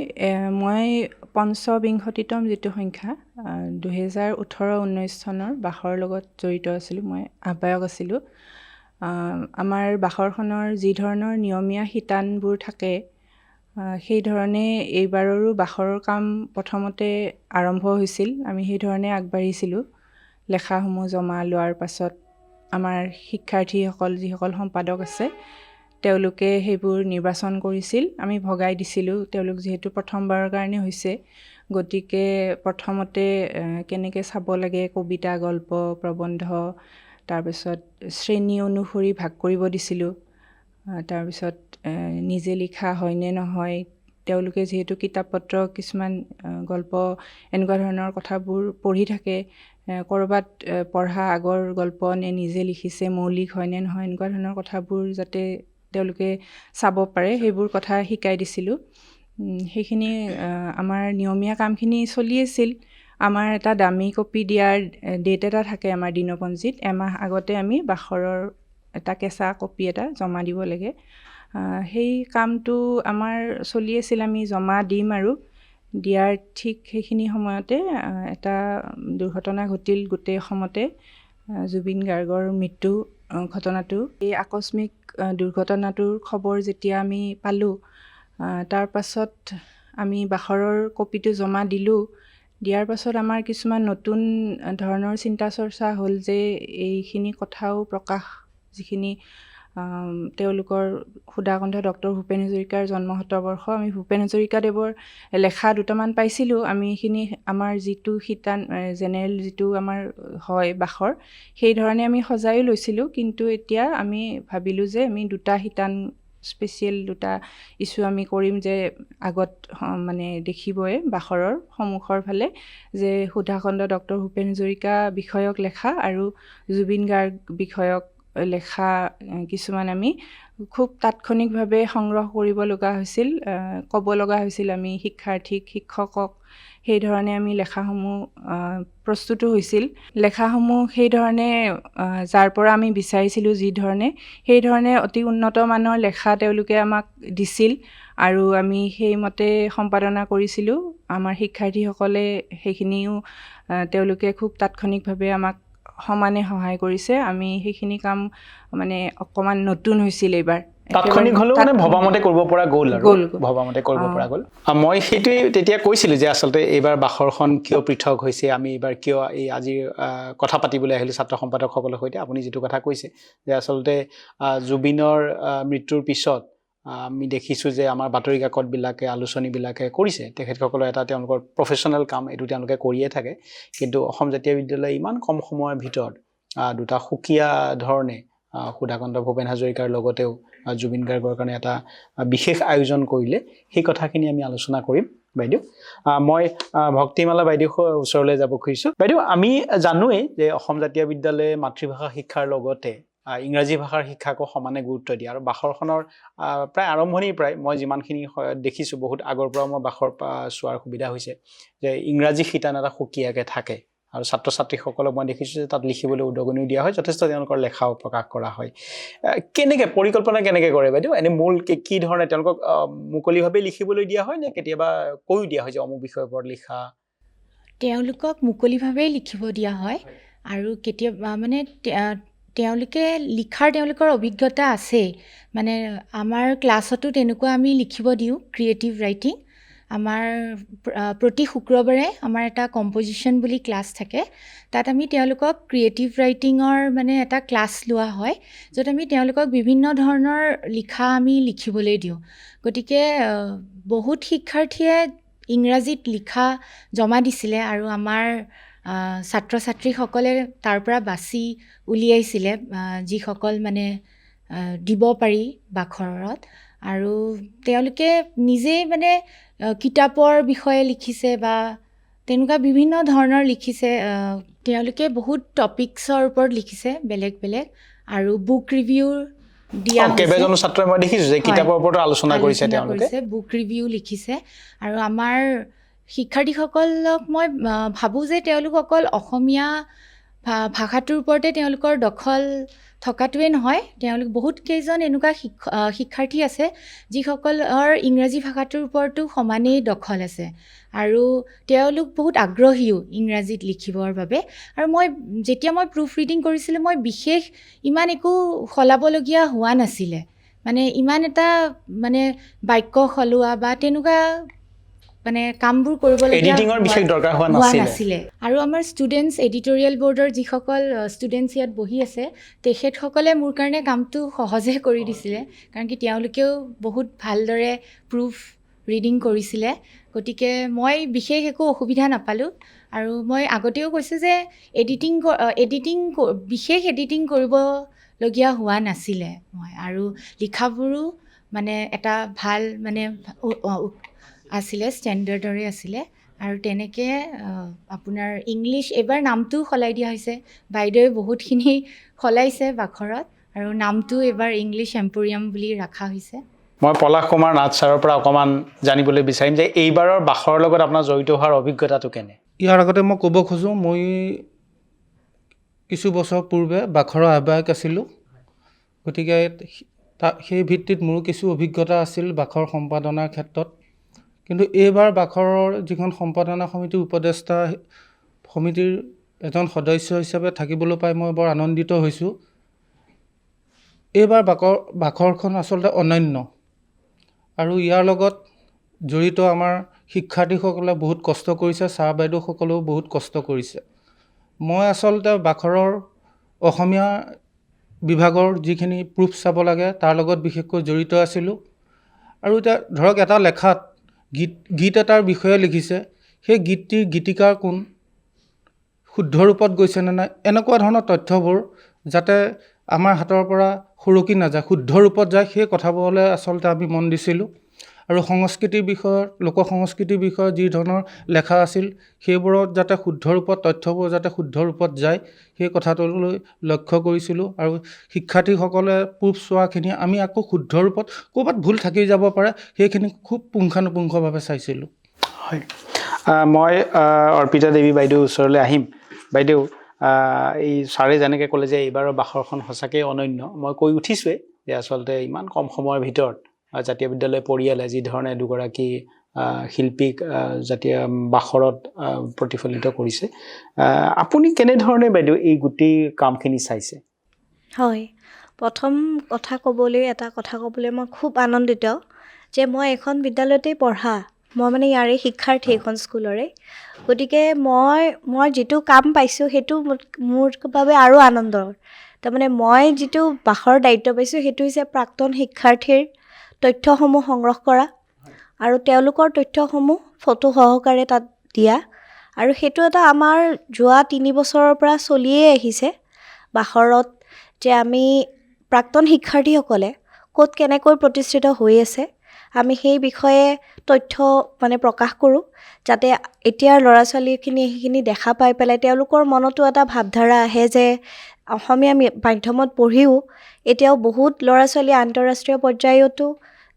[SPEAKER 11] মই পঞ্চবিংশতিতম যিটো সংখ্যা 2018-19 চনৰ বাখৰ লগত জড়িত আছিলোঁ। মই আহ্বায়ক আছিলোঁ। আমাৰ বাখৰখনৰ যি ধৰণৰ নিয়মীয়া শিতানবোৰ থাকে সেই ধৰণে এইবাৰৰো বাখৰৰ কাম প্ৰথমতে আৰম্ভ হৈছিল। আমি সেই ধৰণে আগবাঢ়িছিলোঁ। লেখাসমূহ জমা লোৱাৰ পাছত আমাৰ শিক্ষাৰ্থীসকল যিসকল সম্পাদক আছে তেওঁলোকে সেইবোৰ নিৰ্বাচন কৰিছিল। আমি ভগাই দিছিলোঁ। তেওঁলোক যিহেতু প্ৰথমবাৰৰ কাৰণে হৈছে, গতিকে প্ৰথমতে কেনেকৈ চাব লাগে কবিতা, গল্প, প্ৰবন্ধ, তাৰপিছত শ্ৰেণী অনুসৰি ভাগ কৰিব দিছিলোঁ। তাৰপিছত নিজে লিখা হয়নে নহয়, তেওঁলোকে যিহেতু কিতাপ পত্ৰ কিছুমান গল্প এনেকুৱা ধৰণৰ কথাবোৰ পঢ়ি থাকে, ক'ৰবাত পঢ়া আগৰ গল্প নে নিজে লিখিছে, মৌলিক হয়নে নহয়, এনেকুৱা ধৰণৰ কথাবোৰ যাতে তেওঁলোকে চাব পাৰে সেইবোৰ কথা শিকাই দিছিলোঁ। সেইখিনি আমাৰ নিয়মীয়া কামখিনি চলি আছিল। আমাৰ এটা দামী কপি দিয়াৰ ডেট এটা থাকে আমাৰ দিনপঞ্জীত। এমাহ আগতে আমি বাখৰৰ এটা কেঁচা কপি এটা জমা দিব লাগে। সেই কামটো আমাৰ চলি আছিল। আমি জমা দিম আৰু দিয়াৰ ঠিক সেইখিনি সময়তে এটা দুৰ্ঘটনা ঘটিল গোটেই অসমতে। জুবিন গাৰ্গৰ মৃত্যু ঘটনাটো, এই আকস্মিক দুৰ্ঘটনাটোৰ খবৰ যেতিয়া আমি পালোঁ, তাৰ পাছত আমি বাখৰৰ কপিটো জমা দিলোঁ। দিয়াৰ পাছত আমাৰ কিছুমান নতুন ধৰণৰ চিন্তা চৰ্চা হ'ল যে এইখিনি কথাও প্ৰকাশ, যিখিনি তেওঁলোকৰ সুধাকণ্ঠ ডক্টৰ ভূপেন হাজৰিকাৰ জন্ম শতবৰ্ষ, আমি ভূপেন হাজৰিকাদেৱৰ লেখা 2টামান পাইছিলোঁ। আমি এইখিনি আমাৰ যিটো শিতান জেনেৰেল যিটো আমাৰ হয় বাখৰ, সেই ধৰণে আমি সজাইও লৈছিলোঁ। কিন্তু এতিয়া আমি ভাবিলোঁ যে আমি 2টা শিতান স্পেচিয়েল 2টা ইছ্যু আমি কৰিম, যে আগত মানে দেখিবই বাখৰৰ সন্মুখৰ ফালে যে সুধাকণ্ঠ ডক্টৰ ভূপেন হাজৰিকা বিষয়ক লেখা আৰু জুবিন গাৰ্গ বিষয়ক লেখা কিছুমান আমি খুব তাৎক্ষণিকভাৱে সংগ্ৰহ কৰিব লগা হৈছিল, ক'ব লগা হৈছিল আমি শিক্ষাৰ্থীক, শিক্ষকক। সেই ধৰণে আমি লেখাসমূহ প্ৰস্তুতো হৈছিল। লেখাসমূহ সেই ধৰণে যাৰ পৰা আমি বিচাৰিছিলোঁ যি ধৰণে, সেই ধৰণে অতি উন্নত মানৰ লেখা তেওঁলোকে আমাক দিছিল আৰু আমি সেইমতে সম্পাদনা কৰিছিলোঁ। আমাৰ শিক্ষাৰ্থীসকলে সেইখিনিও তেওঁলোকে খুব তাৎক্ষণিকভাৱে আমাক সমানে সহায় কৰিছে। আমি সেইখিনি কাম মানে অকণমান নতুন হৈছিল এইবাৰ।
[SPEAKER 5] তাৎক্ষণিক হ'লেও মানে ভবামতে কৰিব পৰা গ'ল আৰু ভবামতে কৰিব পৰা গ'ল। মই সেইটোৱে তেতিয়া কৈছিলোঁ যে আচলতে এইবাৰ বাখৰখন কিয় পৃথক হৈছে, আমি এইবাৰ কিয় এই আজিৰ কথা পাতিবলৈ আহিলোঁ ছাত্ৰ সম্পাদকসকলৰ সৈতে। আপুনি যিটো কথা কৈছে যে আচলতে জুবিনৰ মৃত্যুৰ পিছত আমি দেখিছোঁ যে আমাৰ বাতৰি কাকতবিলাকে, আলোচনীবিলাকে কৰিছে, তেখেতসকলৰ এটা তেওঁলোকৰ প্ৰফেশ্যনেল কাম, এইটো তেওঁলোকে কৰিয়ে থাকে। কিন্তু অসম জাতীয় বিদ্যালয়ে ইমান কম সময়ৰ ভিতৰত 2টা সুকীয়া ধৰণে সুধাকান্ত ভূপেন হাজৰিকাৰ লগতেও জুবিন গাৰ্গৰ কাৰণে এটা বিশেষ আয়োজন কৰিলে সেই কথাখিনি আমি আলোচনা কৰিম বাইদেউ মই ভক্তিমালা বাইদেউ ওচৰলৈ যাব খুজিছোঁ বাইদেউ আমি জানোৱেই যে অসম জাতীয় বিদ্যালয়ে মাতৃভাষা শিক্ষাৰ লগতে ইংৰাজী ভাষাৰ শিক্ষাকো সমানে গুৰুত্ব দিয়ে আৰু বাখৰখনৰ প্ৰায় আৰম্ভণিৰ পৰাই মই যিমানখিনি দেখিছোঁ বহুত আগৰ পৰা মই বাখৰ চোৱাৰ সুবিধা হৈছে যে ইংৰাজী শিতান এটা সুকীয়াকৈ থাকে আৰু ছাত্ৰ ছাত্ৰীসকলক মই দেখিছোঁ যে তাত লিখিবলৈ উদগনিও দিয়া হয় যথেষ্ট তেওঁলোকৰ লেখাও প্ৰকাশ কৰা হয় কেনেকৈ পৰিকল্পনা কেনেকৈ কৰে বাইদেউ এনে মূল কি ধৰণে তেওঁলোকক মুকলিভাৱে লিখিবলৈ দিয়া হয় নে কেতিয়াবা কৈও দিয়া হয় যে অমুক বিষয়ৰ ওপৰত লিখা
[SPEAKER 12] তেওঁলোকক মুকলিভাৱেই লিখিব দিয়া হয় আৰু কেতিয়াবা মানে তেওঁলোকে লিখাৰ তেওঁলোকৰ অভিজ্ঞতা আছে মানে আমাৰ ক্লাছতো তেনেকুৱা আমি লিখিব দিওঁ ক্ৰিয়েটিভ ৰাইটিং আমাৰ প্ৰতি শুক্ৰবাৰে আমাৰ এটা কম্পজিশ্যন বুলি ক্লাছ থাকে তাত আমি তেওঁলোকক ক্ৰিয়েটিভ ৰাইটিঙৰ মানে এটা ক্লাছ লোৱা হয় য'ত আমি তেওঁলোকক বিভিন্ন ধৰণৰ লিখা আমি লিখিবলৈ দিওঁ গতিকে বহুত শিক্ষাৰ্থীয়ে ইংৰাজীত লিখা জমা দিছিলে আৰু আমাৰ ছাত্ৰ ছাত্ৰীসকলে তাৰ পৰা বাছি উলিয়াইছিলে যিসকল মানে দিব পাৰি বাখৰত আৰু তেওঁলোকে নিজেই মানে কিতাপৰ বিষয়ে লিখিছে বা তেনেকুৱা বিভিন্ন ধৰণৰ লিখিছে তেওঁলোকে বহুত টপিকছৰ ওপৰত লিখিছে বেলেগ বেলেগ আৰু বুক ৰিভিউৰ দিয়া
[SPEAKER 5] কেইবাজনো ছাত্ৰই মই দেখিছোঁ যে কিতাপৰ ওপৰত আলোচনা কৰিছে তেওঁলোকে
[SPEAKER 12] বুক ৰিভিউ লিখিছে আৰু আমাৰ শিক্ষাৰ্থীসকলক মই ভাবোঁ যে তেওঁলোক অকল অসমীয়া ভাষাটোৰ ওপৰতে তেওঁলোকৰ দখল থকাটোৱে নহয় তেওঁলোক বহুত কেইজন এনেকুৱা শিক্ষাৰ্থী আছে যিসকলৰ ইংৰাজী ভাষাটোৰ ওপৰতো সমানেই দখল আছে আৰু তেওঁলোক বহুত আগ্ৰহীও ইংৰাজীত লিখিবৰ বাবে আৰু যেতিয়া মই প্ৰুফ ৰিডিং কৰিছিলোঁ মই বিশেষ ইমান একো সলাবলগীয়া হোৱা নাছিলে মানে ইমান এটা মানে বাক্য সলোৱা বা তেনেকুৱা মানে কামবোৰ কৰিবলগীয়া হোৱা নাছিলে আৰু আমাৰ ষ্টুডেণ্টছ এডিটৰিয়েল বৰ্ডৰ যিসকল ষ্টুডেণ্টছ ইয়াত বহি আছে তেখেতসকলে মোৰ কাৰণে কামটো সহজে কৰি দিছিলে কাৰণ কি তেওঁলোকেও বহুত ভালদৰে প্ৰুফ ৰিডিং কৰিছিলে গতিকে মই বিশেষ একো অসুবিধা নাপালোঁ আৰু মই আগতেও কৈছোঁ যে বিশেষ এডিটিং কৰিবলগীয়া হোৱা নাছিলে মই আৰু লিখাবোৰো মানে এটা ভাল মানে আছিলে ষ্টেণ্ডাৰ্ডৰে আছিলে আৰু তেনেকৈ আপোনাৰ ইংলিছ এইবাৰ নামটোও সলাই দিয়া হৈছে বাইদেৱে বহুতখিনি সলাইছে বাখৰত আৰু নামটো এইবাৰ ইংলিছ এম্পৰিয়াম বুলি ৰখা হৈছে
[SPEAKER 5] মই পলাশ কুমাৰ নাথ ছাৰৰ পৰা অকণমান জানিবলৈ বিচাৰিম যে এইবাৰৰ বাখৰৰ লগত আপোনাৰ জড়িত হোৱাৰ অভিজ্ঞতাটো কেনে
[SPEAKER 13] ইয়াৰ আগতে মই ক'ব খোজোঁ মই কিছু বছৰ পূৰ্বে বাখৰৰ আহ্বায়ক আছিলোঁ গতিকে সেই ভিত্তিত মোৰো কিছু অভিজ্ঞতা আছিল বাখৰ সম্পাদনাৰ ক্ষেত্ৰত কিন্তু এইবাৰ বাখৰৰ যিখন সম্পাদনা সমিতিৰ উপদেষ্টা সমিতিৰ এজন সদস্য হিচাপে থাকিবলৈ পাই মই বৰ আনন্দিত হৈছোঁ এইবাৰ বাখৰখন আচলতে অনন্য আৰু ইয়াৰ লগত জড়িত আমাৰ শিক্ষাৰ্থীসকলে বহুত কষ্ট কৰিছে ছাৰ বাইদেউসকলেও বহুত কষ্ট কৰিছে মই আচলতে বাখৰৰ অসমীয়া বিভাগৰ যিখিনি প্ৰুফ চাব লাগে তাৰ লগত বিশেষকৈ জড়িত আছিলোঁ আৰু এতিয়া ধৰক এটা লেখাত গীত এটাৰ বিষয়ে লিখিছে সেই গীতটিৰ গীতিকাৰ কোন শুদ্ধ ৰূপত গৈছে নে নাই এনেকুৱা ধৰণৰ তথ্যবোৰ যাতে আমাৰ হাতৰ পৰা সুৰকি নাযায় শুদ্ধ ৰূপত যায় সেই কথাবোৰলৈ আচলতে আমি মন দিছিলোঁ আৰু সংস্কৃতিৰ বিষয়ত লোক সংস্কৃতিৰ বিষয়ত যি ধৰণৰ লেখা আছিল সেইবোৰত যাতে শুদ্ধ ৰূপত তথ্যবোৰ যাতে শুদ্ধ ৰূপত যায় সেই কথাটোলৈ লক্ষ্য কৰিছিলোঁ আৰু শিক্ষাৰ্থীসকলে প্ৰুফ চোৱাখিনি আমি আকৌ শুদ্ধ ৰূপত ক'ৰবাত ভুল থাকি যাব পাৰে সেইখিনি খুব পুংখানুপুংখভাৱে চাইছিলোঁ
[SPEAKER 5] হয় মই অৰ্পিতা দেৱী বাইদেউৰ ওচৰলৈ আহিম বাইদেউ এই ছাৰে যেনেকৈ ক'লে যে এইবাৰৰ বাখৰখন সঁচাকৈ অনন্য মই কৈ উঠিছোঁৱেই যে আচলতে ইমান কম সময়ৰ ভিতৰত জাতীয় বিদ্যালয় পৰিয়ালে যিধৰণে দুগৰাকী শিল্পীক জাতীয় বাখৰত প্ৰতিফলিত কৰিছে আপুনি কেনেধৰণে বাইদেউ এই গোটেই কামখিনি চাইছে
[SPEAKER 14] হয় প্ৰথম এটা কথা ক'বলৈ মই খুব আনন্দিত যে মই এখন বিদ্যালয়তেই পঢ়া মই মানে ইয়াৰে শিক্ষাৰ্থী এখন স্কুলৰে গতিকে মই যিটো কাম পাইছোঁ সেইটো মোৰ বাবে আৰু আনন্দৰ তাৰমানে মই যিটো বাখৰ দায়িত্ব পাইছোঁ সেইটো হৈছে প্ৰাক্তন শিক্ষাৰ্থীৰ তথ্যসমূহ সংগ্ৰহ কৰা আৰু তেওঁলোকৰ তথ্যসমূহ ফটো সহকাৰে তাত দিয়া আৰু সেইটো এটা আমাৰ যোৱা 3 বছৰৰ পৰা চলিয়েই আহিছে বাখৰত যে আমি প্ৰাক্তন শিক্ষাৰ্থীসকলে ক'ত কেনেকৈ প্ৰতিষ্ঠিত হৈ আছে আমি সেই বিষয়ে তথ্য মানে প্ৰকাশ কৰোঁ যাতে এতিয়াৰ ল'ৰা ছোৱালীখিনিয়ে সেইখিনি দেখা পাই পেলাই তেওঁলোকৰ মনতো এটা ভাৱধাৰা আহে যে অসমীয়া মাধ্যমত পঢ়িও এতিয়াও বহুত ল'ৰা ছোৱালী আন্তঃৰাষ্ট্ৰীয় পৰ্যায়তো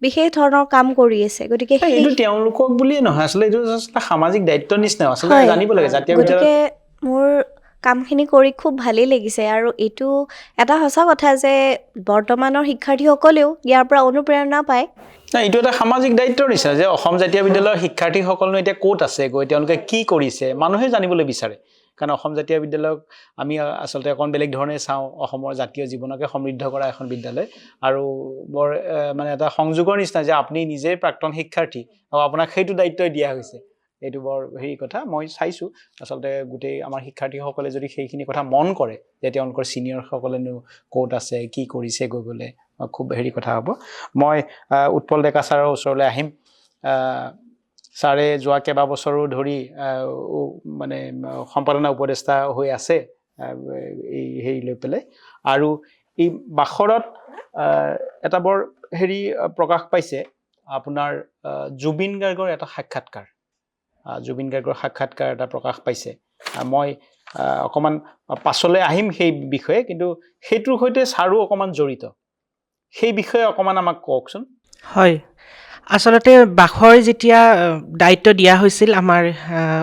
[SPEAKER 14] বিশেষ ধৰণৰ কাম কৰি আছে গতিকে
[SPEAKER 5] এইটো তেওঁলোকক বুলিয়ে নহয় আচলতে এইটো আচলতে সামাজিক দায়িত্বৰ নিচিনা আচলতে জানিব লাগে জাতীয়
[SPEAKER 14] গতিকে মোৰ কামখিনি কৰি খুব ভালেই লাগিছে আৰু এইটো এটা সঁচা কথা যে বৰ্তমানৰ শিক্ষাৰ্থীসকলেও ইয়াৰ পৰা অনুপ্ৰেৰণা পায়
[SPEAKER 5] এইটো এটা সামাজিক দায়িত্বৰ নিচিনা যে অসম জাতীয় বিদ্যালয়ৰ শিক্ষাৰ্থীসকলনো এতিয়া ক'ত আছে গৈ তেওঁলোকে কি কৰিছে মানুহে জানিবলৈ বিচাৰে কাৰণ অসম জাতীয় বিদ্যালয়ক আমি আচলতে অকণ বেলেগ ধৰণে চাওঁ অসমৰ জাতীয় জীৱনকে সমৃদ্ধ কৰা এখন বিদ্যালয় আৰু বৰ মানে এটা সংযোগৰ নিচিনা যে আপুনি নিজে প্ৰাক্তন শিক্ষাৰ্থী আৰু আপোনাক সেইটো দায়িত্বই দিয়া হৈছে এইটো বৰ হেৰি কথা মই চাইছোঁ আচলতে গোটেই আমাৰ শিক্ষাৰ্থীসকলে যদি সেইখিনি কথা মন কৰে যে তেওঁলোকৰ ছিনিয়ৰসকলেনো ক'ত আছে কি কৰিছে গৈ গ'লে খুব হেৰি কথা হ'ব মই উৎপল ডেকা ছাৰৰ ওচৰলৈ আহিম ছাৰে যোৱা কেইবাবছৰো ধৰি মানে সম্পাদনা উপদেষ্টা হৈ আছে এই হেৰি লৈ পেলাই আৰু এই বাখৰত এটা বৰ হেৰি প্ৰকাশ পাইছে আপোনাৰ জুবিন গাৰ্গৰ এটা সাক্ষাৎকাৰ জুবিন গাৰ্গৰ সাক্ষাৎকাৰ এটা প্ৰকাশ পাইছে মই অকণমান পাছলৈ আহিম সেই বিষয়ে কিন্তু সেইটোৰ সৈতে ছাৰো অকণমান জড়িত সেই বিষয়ে অকণমান আমাক কওকচোন
[SPEAKER 15] হয় আচলতে বাখৰ যেতিয়া দায়িত্ব দিয়া হৈছিল আমাৰ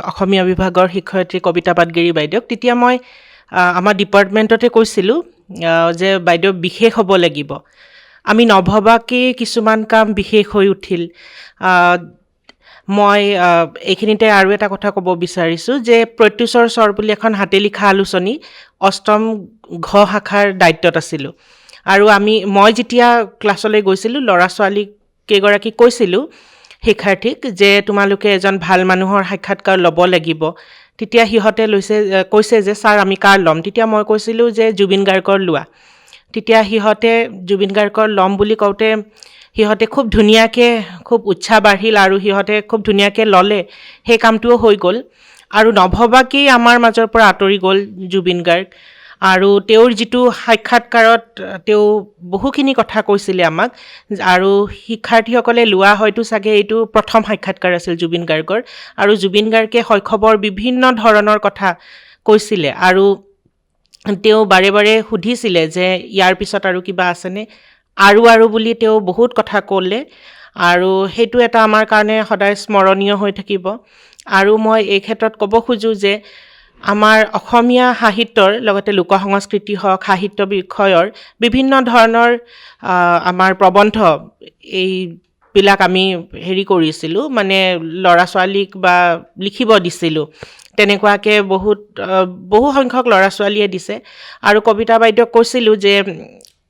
[SPEAKER 15] অসমীয়া বিভাগৰ শিক্ষয়িত্ৰী কবিতা পাটগিৰি বাইদেউক তেতিয়া মই আমাৰ ডিপাৰ্টমেণ্টতে কৈছিলোঁ যে বাইদেউ বিশেষ হ'ব লাগিব আমি নভবাকৈ কিছুমান কাম বিশেষ হৈ উঠিল মই এইখিনিতে আৰু এটা কথা ক'ব বিচাৰিছোঁ যে প্ৰত্যুষৰ স্বৰ বুলি এখন হাতে লিখা আলোচনী অষ্টম ঘ শাখাৰ দায়িত্বত আছিলোঁ আৰু মই যেতিয়া ক্লাছলৈ গৈছিলোঁ ল'ৰা ছোৱালীক কেইগৰাকীক কৈছিলোঁ শিক্ষাৰ্থীক যে তোমালোকে এজন ভাল মানুহৰ সাক্ষাৎকাৰ ল'ব লাগিব তেতিয়া সিহঁতে কৈছে যে ছাৰ আমি কাৰ ল'ম তেতিয়া মই কৈছিলোঁ যে জুবিন গাৰ্গৰ লোৱা তেতিয়া সিহঁতে জুবিন গাৰ্গৰ ল'ম বুলি কওঁতে সিহঁতে খুব ধুনীয়াকৈ খুব উৎসাহ বাঢ়িল আৰু সিহঁতে খুব ধুনীয়াকৈ ল'লে সেই কামটোও হৈ গ'ল আৰু নভবাকেই আমাৰ মাজৰ পৰা আঁতৰি গ'ল জুবিন গাৰ্গ আৰু তেওঁৰ যিটো সাক্ষাৎকাৰত তেওঁ বহুখিনি কথা কৈছিলে আমাক আৰু শিক্ষাৰ্থীসকলে লোৱা হয়তো চাগে এইটো প্ৰথম সাক্ষাৎকাৰ আছিল জুবিন গাৰ্গৰ আৰু জুবিন গাৰ্গে শৈশৱৰ বিভিন্ন ধৰণৰ কথা কৈছিলে আৰু তেওঁ বাৰে বাৰে সুধিছিলে যে ইয়াৰ পিছত আৰু কিবা আছেনে আৰু বুলি তেওঁ বহুত কথা ক'লে আৰু সেইটো এটা আমাৰ কাৰণে সদায় স্মৰণীয় হৈ থাকিব আৰু মই এই ক্ষেত্ৰত ক'ব খোজোঁ যে আমাৰ অসমীয়া সাহিত্যৰ লগতে লোকসংস্কৃতি হওক সাহিত্য বিষয়ৰ বিভিন্ন ধৰণৰ আমাৰ প্ৰবন্ধ এইবিলাক আমি হেৰি কৰিছিলোঁ মানে ল'ৰা ছোৱালীক বা লিখিব দিছিলোঁ তেনেকুৱাকৈ বহু সংখ্যক ল'ৰা ছোৱালীয়ে দিছে আৰু কবিতা বাইদেউক কৈছিলোঁ যে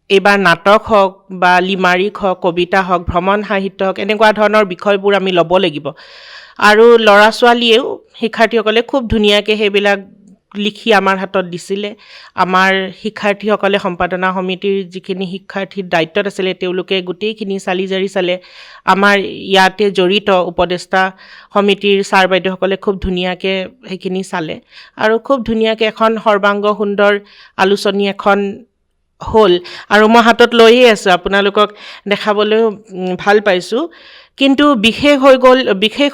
[SPEAKER 15] এইবাৰ নাটক হওক বা লিমাৰিক হওক কবিতা হওক ভ্ৰমণ সাহিত্য হওক এনেকুৱা ধৰণৰ বিষয়বোৰ আমি ল'ব লাগিব আৰু ল'ৰা ছোৱালীয়েও শিক্ষাৰ্থীসকলে খুব ধুনীয়াকৈ সেইবিলাক লিখি আমাৰ হাতত দিছিলে আমাৰ শিক্ষাৰ্থীসকলে সম্পাদনা সমিতিৰ যিখিনি শিক্ষাৰ্থীৰ দায়িত্বত আছিলে তেওঁলোকে গোটেইখিনি চালি জাৰি চালে আমাৰ ইয়াতে জড়িত উপদেষ্টা সমিতিৰ ছাৰ বাইদেউসকলে খুব ধুনীয়াকৈ সেইখিনি চালে আৰু খুব ধুনীয়াকৈ এখন সৰ্বাংগ সুন্দৰ আলোচনী এখন হ'ল আৰু মই হাতত লৈয়ে আছোঁ আপোনালোকক দেখাবলৈও ভাল পাইছোঁ কিন্তু বিশেষ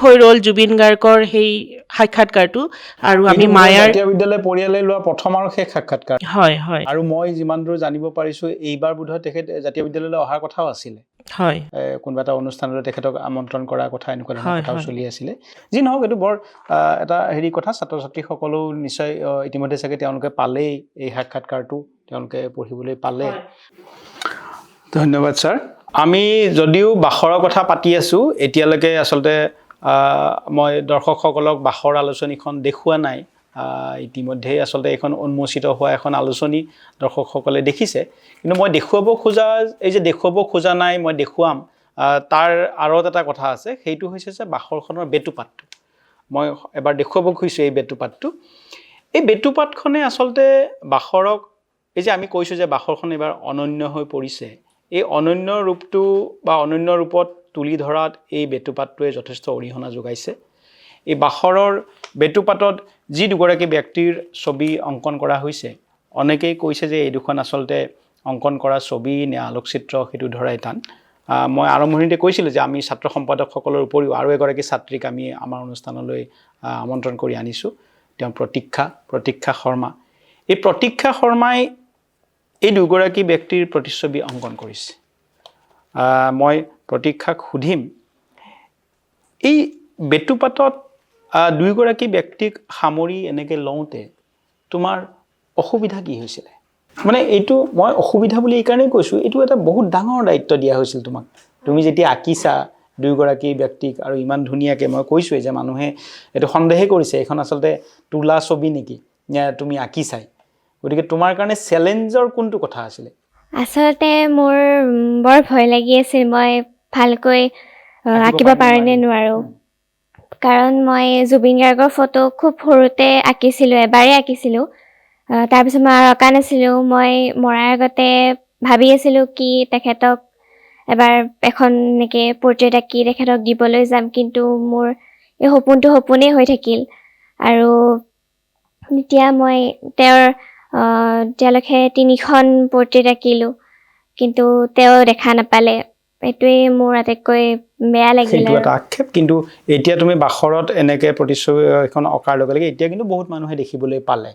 [SPEAKER 15] হৈ ৰ'ল জুবিন গাৰ্গৰ সেই সাক্ষাৎকাৰটো আৰু আমি মায়াৰ
[SPEAKER 5] জাতীয় বিদ্যালয় পৰিয়ালে লোৱা প্ৰথম আৰু শেষ সাক্ষাৎকাৰ
[SPEAKER 15] হয় আৰু
[SPEAKER 5] মই যিমান দূৰ জানিব পাৰিছোঁ এইবাৰ বোধহয় তেখেত জাতীয় বিদ্যালয়লৈ অহাৰ কথাও আছিলে
[SPEAKER 15] হয়
[SPEAKER 5] কোনোবা এটা অনুষ্ঠানলৈ তেখেতক আমন্ত্ৰণ কৰাৰ কথা এনেকুৱা ধৰণৰ কথাও চলি আছিলে যি নহওক এইটো বৰ এটা হেৰি কথা ছাত্ৰ ছাত্ৰীসকলেও নিশ্চয় ইতিমধ্যে চাগে তেওঁলোকে পালেই এই সাক্ষাৎকাৰটো তেওঁলোকে পঢ়িবলৈ পালে ধন্যবাদ ছাৰ আমি যদিও বাখৰৰ কথা পাতি আছোঁ এতিয়ালৈকে আচলতে মই দৰ্শকসকলক বাখৰ আলোচনীখন দেখুওৱা নাই ইতিমধ্যেই আচলতে এইখন উন্মোচিত হোৱা এখন আলোচনী দৰ্শকসকলে দেখিছে কিন্তু মই দেখুৱাব খোজা নাই মই দেখুৱাম তাৰ আঁৰত এটা কথা আছে সেইটো হৈছে যে বাখৰখনৰ বেটুপাতটো মই এবাৰ দেখুৱাব খুজিছোঁ এই বেটুপাতখনে আচলতে বাখৰক এই যে আমি কৈছোঁ যে বাখৰখন এইবাৰ অনন্য হৈ পৰিছে এই অনন্য ৰূপটো বা অনন্য ৰূপত তুলি ধৰাত এই বেটুপাতটোৱে যথেষ্ট অৰিহণা যোগাইছে এই বাখৰৰ বেটুপাতত যি দুগৰাকী ব্যক্তিৰ ছবি অংকন কৰা হৈছে অনেকেই কৈছে যে এই দুখন আচলতে অংকন কৰা ছবি নে আলোকচিত্ৰ সেইটো ধৰাই টান। মই আৰম্ভণিতে কৈছিলোঁ যে আমি ছাত্ৰ সম্পাদকসকলৰ উপৰিও আৰু এগৰাকী ছাত্ৰীক আমি আমাৰ অনুষ্ঠানলৈ আমন্ত্ৰণ কৰি আনিছোঁ। তেওঁ প্ৰতীক্ষা শৰ্মা। এই প্ৰতীক্ষা শৰ্মাই এই দুগৰাকী ব্যক্তিৰ প্ৰতিচ্ছবি অংকন কৰিছে। মই প্ৰতীক্ষাক সুধিম, এই বেটুপাতত দুয়োগৰাকী ব্যক্তিক সামৰি এনেকৈ লওঁতে তোমাৰ অসুবিধা কি হৈছিলে? মানে এইটো মই অসুবিধা বুলি এইকাৰণেই কৈছোঁ, এইটো এটা বহুত ডাঙৰ দায়িত্ব দিয়া হৈছিল তোমাক। তুমি যেতিয়া আঁকিছা দুয়োগৰাকী ব্যক্তিক আৰু ইমান ধুনীয়াকৈ, মই কৈছোঁৱেই যে মানুহে এইটো সন্দেহে কৰিছে এইখন আচলতে তোলা ছবি নেকি নে তুমি আঁকিছাই। গতিকে তোমাৰ কাৰণে চেলেঞ্জৰ কোনটো কথা আছিলে?
[SPEAKER 2] আচলতে মোৰ বৰ ভয় লাগি আছিল মই ভালকৈ আঁকিব পাৰোঁনে নোৱাৰোঁ। কাৰণ মই জুবিন গাৰ্গৰ ফটো খুব সৰুতে আঁকিছিলোঁ, এবাৰেই আঁকিছিলোঁ। তাৰপিছত মই আৰু অঁকা নাছিলোঁ। মই মৰাৰ আগতে ভাবি আছিলোঁ কি তেখেতক এবাৰ এখন এনেকৈ পৰ্ট্ৰেইট আঁকি তেখেতক দিবলৈ যাম, কিন্তু মোৰ এই সপোনটো সপোনেই হৈ থাকিল। আৰু এতিয়া মই তেওঁৰ তেওঁলোকে 3খন পৰ্ট্ৰেইট আঁকিলোঁ, কিন্তু তেওঁ দেখা নাপালে। এইটোৱেই মোৰ আটাইতকৈ বেয়া লাগিল।
[SPEAKER 5] সেইটো এটা আক্ষেপ, কিন্তু এতিয়া তুমি বাখৰত এনেকৈ প্ৰতিচ্ছবি এখন অঁকাৰ লগে লগে এতিয়া কিন্তু বহুত মানুহে দেখিবলৈ পালে,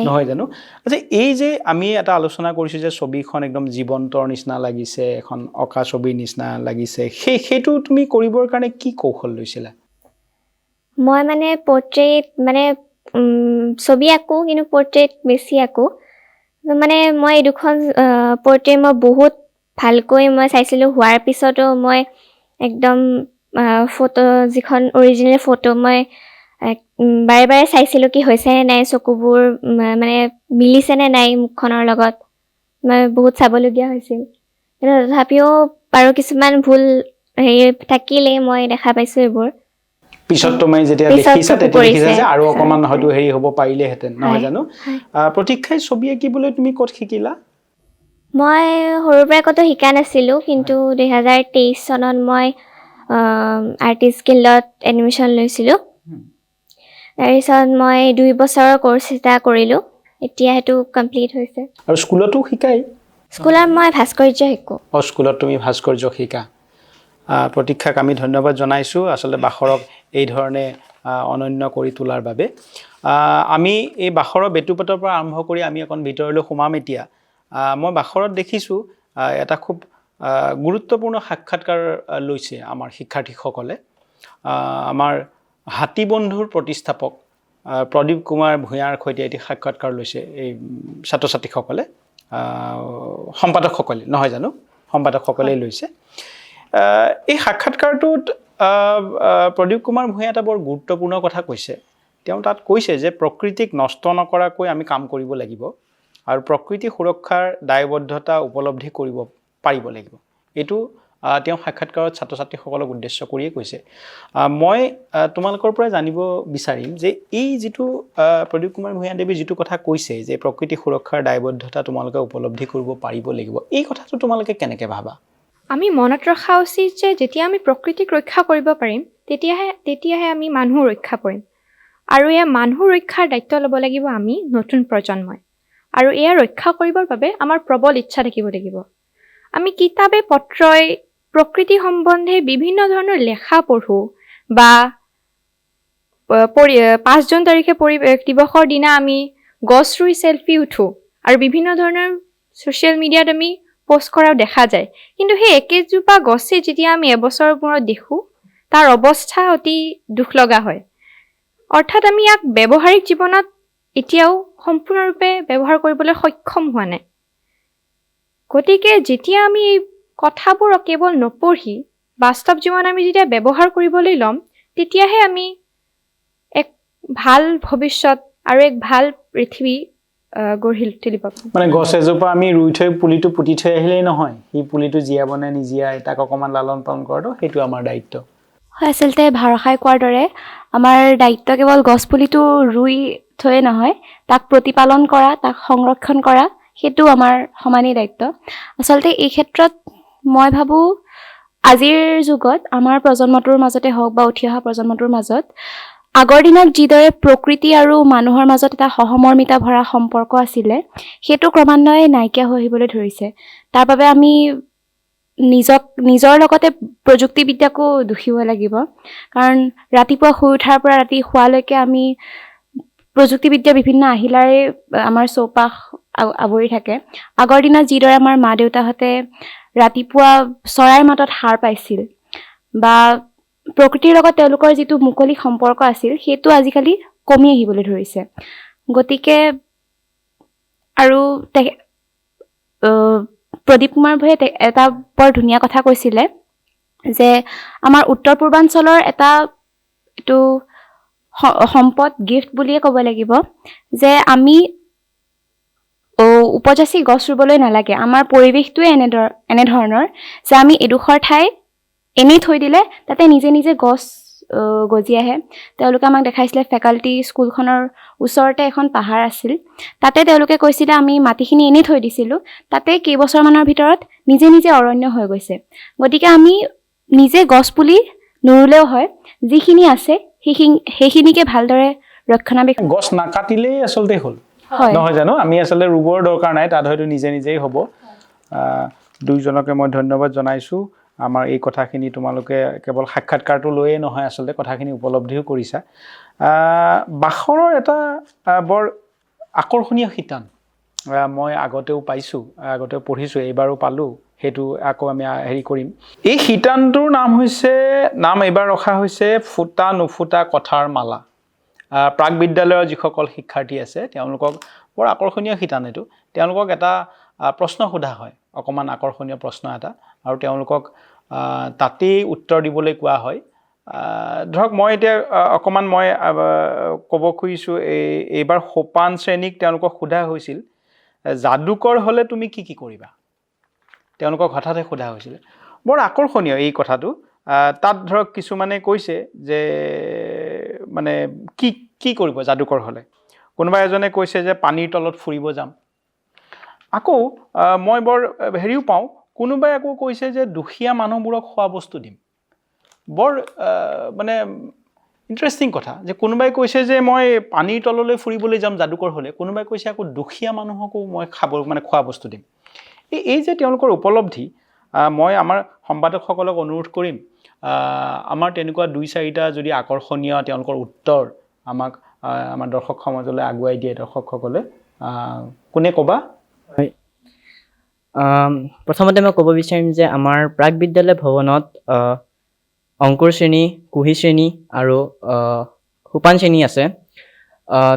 [SPEAKER 5] নহয় জানো? আচ্ছা, এই যে আমি এটা আলোচনা কৰিছোঁ যে ছবিখন একদম জীৱন্তৰ নিচিনা লাগিছে, এখন অঁকা ছবিৰ নিচিনা লাগিছে, সেইটো তুমি কৰিবৰ কাৰণে কি কৌশল লৈছিলা?
[SPEAKER 2] মই মানে পৰ্ট্ৰেইট মানে ছবি আঁকোঁ, কিন্তু পৰ্ট্ৰেইট বেছি আঁকোঁ। মানে মই এই দুখন পৰ্ট্ৰেইট মই বহুত ভালকৈ মই চাইছিলোঁ। হোৱাৰ পিছতো মই একদম ফটো, যিখন অৰিজিনেল ফটো, মই বাৰে বাৰে চাইছিলোঁ কি হৈছেনে নাই, চকুবোৰ মানে মিলিছেনে নাই মুখখনৰ লগত। মই বহুত চাবলগীয়া হৈছিল, কিন্তু তথাপিও আৰু কিছুমান ভুল থাকিলেই মই দেখা পাইছোঁ এইবোৰ।
[SPEAKER 5] পিছত তুমি যেতিয়া দেখিছা তেতিয়া দেখিছা যে আৰু অকণমান হয়তো হ'ব পাৰিলেহেঁতেন, নহয় জানো? প্ৰতীক্ষাই ছবি আঁকিবলৈ তুমি ক'ত শিকিলা?
[SPEAKER 2] মই সৰুৰ পৰাই ক'তো শিকা নাছিলোঁ, কিন্তু 2023 চনত মই আৰ্টিষ্ট গিল্ডত এডমিশ্যন লৈছিলোঁ। তাৰপিছত মই 2 বছৰৰ কোৰ্চ এটা কৰিলোঁ, এতিয়া সেইটো কমপ্লিট হৈছে।
[SPEAKER 5] আৰু স্কুলতো শিকাই?
[SPEAKER 2] স্কুলত মই ভাস্কৰ্য শিকোঁ।
[SPEAKER 5] স্কুলত তুমি ভাস্কৰ্য শিকা। প্ৰতীক্ষাক আমি ধন্যবাদ জনাইছোঁ আচলতে বাখৰক এই ধৰণে অনন্য কৰি তোলাৰ বাবে। আমি এই বাখৰৰ বেটুপাতৰ পৰা আৰম্ভ কৰি আমি অকণ ভিতৰলৈ সোমাম এতিয়া। মই বাখৰত দেখিছোঁ এটা খুব গুৰুত্বপূৰ্ণ সাক্ষাৎকাৰ লৈছে আমাৰ শিক্ষাৰ্থীসকলে। আমাৰ হাতীবন্ধুৰ প্ৰতিষ্ঠাপক প্ৰদীপ কুমাৰ ভূঞাৰ সৈতে এটি সাক্ষাৎকাৰ লৈছে এই ছাত্ৰ ছাত্ৰীসকলে, সম্পাদকসকলে, নহয় জানো? সম্পাদকসকলেই লৈছে। এই সাক্ষাৎকাৰটোত প্ৰদীপ কুমাৰ ভূঞাই এটা বৰ গুৰুত্বপূৰ্ণ কথা কৈছে। তেওঁ তাত কৈছে যে প্ৰকৃতিক নষ্ট নকৰাকৈ আমি কাম কৰিব লাগিব আৰু প্ৰকৃতি সুৰক্ষাৰ দায়বদ্ধতা উপলব্ধি কৰিব পাৰিব লাগিব। এইটো তেওঁ সাক্ষাৎকাৰত ছাত্ৰ ছাত্ৰীসকলক উদ্দেশ্য কৰিয়ে কৈছে। মই তোমালোকৰ পৰা জানিব বিচাৰিম যে এই যিটো প্ৰদীপ কুমাৰ ভূঞা দেৱীয়ে যিটো কথা কৈছে যে প্ৰকৃতি সুৰক্ষাৰ দায়বদ্ধতা তোমালোকে উপলব্ধি কৰিব পাৰিব লাগিব, এই কথাটো তোমালোকে কেনেকৈ ভাবা?
[SPEAKER 1] আমি মনত ৰখা উচিত যে যেতিয়া আমি প্ৰকৃতিক ৰক্ষা কৰিব পাৰিম তেতিয়াহে আমি মানুহ ৰক্ষা কৰিম। আৰু এয়া মানুহ ৰক্ষাৰ দায়িত্ব ল'ব লাগিব আমি নতুন প্ৰজন্মই। আৰু এয়া ৰক্ষা কৰিবৰ বাবে আমাৰ প্ৰবল ইচ্ছা থাকিব লাগিব। আমি কিতাপে পত্ৰই প্ৰকৃতি সম্বন্ধে বিভিন্ন ধৰণৰ লেখা পঢ়োঁ, বা 5 জুন তাৰিখে পৰিৱেশ দিৱসৰ দিনা আমি গছ ৰুই চেলফি উঠোঁ আৰু বিভিন্ন ধৰণৰ ছ'চিয়েল মিডিয়াত আমি পোষ্ট কৰাও দেখা যায়। কিন্তু সেই একেজোপা গছে যেতিয়া আমি এবছৰৰ মূৰত দেখোঁ, তাৰ অৱস্থা অতি দুখ লগা হয়। অৰ্থাৎ আমি ইয়াক ব্যৱহাৰিক জীৱনত এতিয়াও সম্পূৰ্ণৰূপে ব্যৱহাৰ কৰিবলৈ সক্ষম হোৱা নাই। গতিকে যেতিয়া আমি এই কথাবোৰ কেৱল নপঢ়ি বাস্তৱ জীৱন আমি যেতিয়া ব্যৱহাৰ কৰিবলৈ ল'ম, তেতিয়াহে আমি এক ভাল ভৱিষ্যত আৰু এক ভাল পৃথিৱী গঢ়ি তুলিব।
[SPEAKER 5] মানে গছ এজোপা আমি ৰুই থৈ পুলিটো পুতি থৈ আহিলেই নহয়, সেই পুলিটো জীয়াবনে নিজিয়াই তাক অকণমান লালন পালন কৰাটো সেইটো আমাৰ দায়িত্ব।
[SPEAKER 7] হয়, আচলতে ভাৰসাই কোৱাৰ দৰে আমাৰ দায়িত্ব কেৱল গছপুলিটো ৰুই থৈয়ে নহয়, তাক প্ৰতিপালন কৰা, তাক সংৰক্ষণ কৰা, সেইটো আমাৰ সমানেই দায়িত্ব। আচলতে এই ক্ষেত্ৰত মই ভাবোঁ আজিৰ যুগত আমাৰ প্ৰজন্মটোৰ মাজতে হওক বা উঠি অহা প্ৰজন্মটোৰ মাজত আগৰ দিনত যিদৰে প্ৰকৃতি আৰু মানুহৰ মাজত এটা সহমৰ্মিতা ভৰা সম্পৰ্ক আছিলে সেইটো ক্ৰমান্বয়ে নাইকিয়া হৈ আহিবলৈ ধৰিছে। তাৰ বাবে আমি নিজৰ লগতে প্ৰযুক্তিবিদ্যাকো দুখিব লাগিব, কাৰণ ৰাতিপুৱা শুই উঠাৰ পৰা ৰাতি শোৱালৈকে আমি প্ৰযুক্তিবিদ্যা বিভিন্ন আহিলাৰে আমাৰ চৌপাশ আৱৰি থাকে। আগৰ দিনত যিদৰে আমাৰ মা দেউতাহঁতে ৰাতিপুৱা চৰাইৰ মাতত সাৰ পাইছিল বা প্ৰকৃতিৰ লগত তেওঁলোকৰ যিটো মুকলি সম্পৰ্ক আছিল সেইটো আজিকালি কমি আহিবলৈ ধৰিছে। গতিকে আৰু প্ৰদীপ কুমাৰ ভূঞে এটা বৰ ধুনীয়া কথা কৈছিলে যে আমাৰ উত্তৰ পূৰ্বাঞ্চলৰ এটা এইটো সম্পদ গিফ্ট বুলিয়ে ক'ব লাগিব যে আমি উপযাচি গছ ৰুবলৈ নালাগে। আমাৰ পৰিৱেশটোৱে এনেধৰণৰ যে আমি এডোখৰ ঠাই এনেই থৈ দিলে তাতে নিজে নিজে গছ গজি আহে। তেওঁলোকে আমাক দেখাইছিলে ফেকাল্টি স্কুলখনৰ ওচৰতে এখন পাহাৰ আছিল, তাতে তেওঁলোকে কৈছিলে আমি মাটিখিনি এনেই থৈ দিছিলোঁ, তাতে কেইবছৰমানৰ ভিতৰত নিজে নিজে অৰণ্য হৈ গৈছে। গতিকে আমি নিজে গছ পুলি নুৰুলেও হয়, যিখিনি আছে সেইখিনিকে ভালদৰে ৰক্ষণাবেক্ষণ
[SPEAKER 5] গছ নাকাটিলেই আচলতে হ'ল,
[SPEAKER 7] হয়
[SPEAKER 5] নহয় জানো? আমি আচলতে ৰুবৰ দৰকাৰ নাই, তাত হয়তো নিজে নিজেই হ'ব। দুইজনকে মই ধন্যবাদ জনাইছোঁ। আমাৰ এই কথাখিনি তোমালোকে কেৱল সাক্ষাৎকাৰটো লৈয়ে নহয়, আচলতে কথাখিনি উপলব্ধিও কৰিছা। বাখৰৰ এটা বৰ আকৰ্ষণীয় শিতান মই আগতেও পাইছোঁ, আগতেও পঢ়িছোঁ, এইবাৰো পালোঁ, সেইটো আকৌ আমি কৰিম। এই শিতানটোৰ নাম এইবাৰ ৰখা হৈছে ফুটা নুফুটা কথাৰ মালা। প্ৰাক বিদ্যালয়ৰ যিসকল শিক্ষাৰ্থী আছে তেওঁলোকক বৰ আকৰ্ষণীয় শিতান এইটো। তেওঁলোকক এটা প্ৰশ্ন সোধা হয়, অকণমান আকৰ্ষণীয় প্ৰশ্ন এটা, আৰু তেওঁলোকক তাতেই উত্তৰ দিবলৈ কোৱা হয়। ধৰক মই এতিয়া অকণমান ক'ব খুজিছোঁ, এইবাৰ সোপান শ্ৰেণীক তেওঁলোকক সোধা হৈছিল যাদুকৰ হ'লে তুমি কি কি কৰিবা, তেওঁলোকক হঠাতে সোধা হৈছিলে। বৰ আকৰ্ষণীয় এই কথাটো। তাত ধৰক কিছুমানে কৈছে যে মানে কি কৰিব যাদুকৰ হ'লে। কোনোবা এজনে কৈছে যে পানীৰ তলত ফুৰিব যাম। আকৌ মই বৰ হেৰিও পাওঁ, কোনোবাই আকৌ কৈছে যে দুখীয়া মানুহবোৰক খোৱা বস্তু দিম। বৰ মানে ইণ্টাৰেষ্টিং কথা যে কোনোবাই কৈছে যে মই পানীৰ তললৈ ফুৰিবলৈ যাম যাদুকৰ হ'লে, কোনোবাই কৈছে আকৌ দুখীয়া মানুহকো মই খোৱা বস্তু দিম। এই যে তেওঁলোকৰ উপলব্ধি, মই আমাৰ সম্পাদকসকলক অনুৰোধ কৰিম আমাৰ তেনেকুৱা 2-4টা যদি আকৰ্ষণীয় তেওঁলোকৰ উত্তৰ আমাৰ দৰ্শক সমাজলৈ আগুৱাই দিয়ে দৰ্শকসকলে। কোনে ক'বা?
[SPEAKER 4] হয়, প্ৰথমতে মই ক'ব বিচাৰিম যে আমাৰ প্ৰাক বিদ্যালয় ভৱনত অংকুৰ শ্ৰেণী, কুহি শ্ৰেণী আৰু সোপান শ্ৰেণী আছে।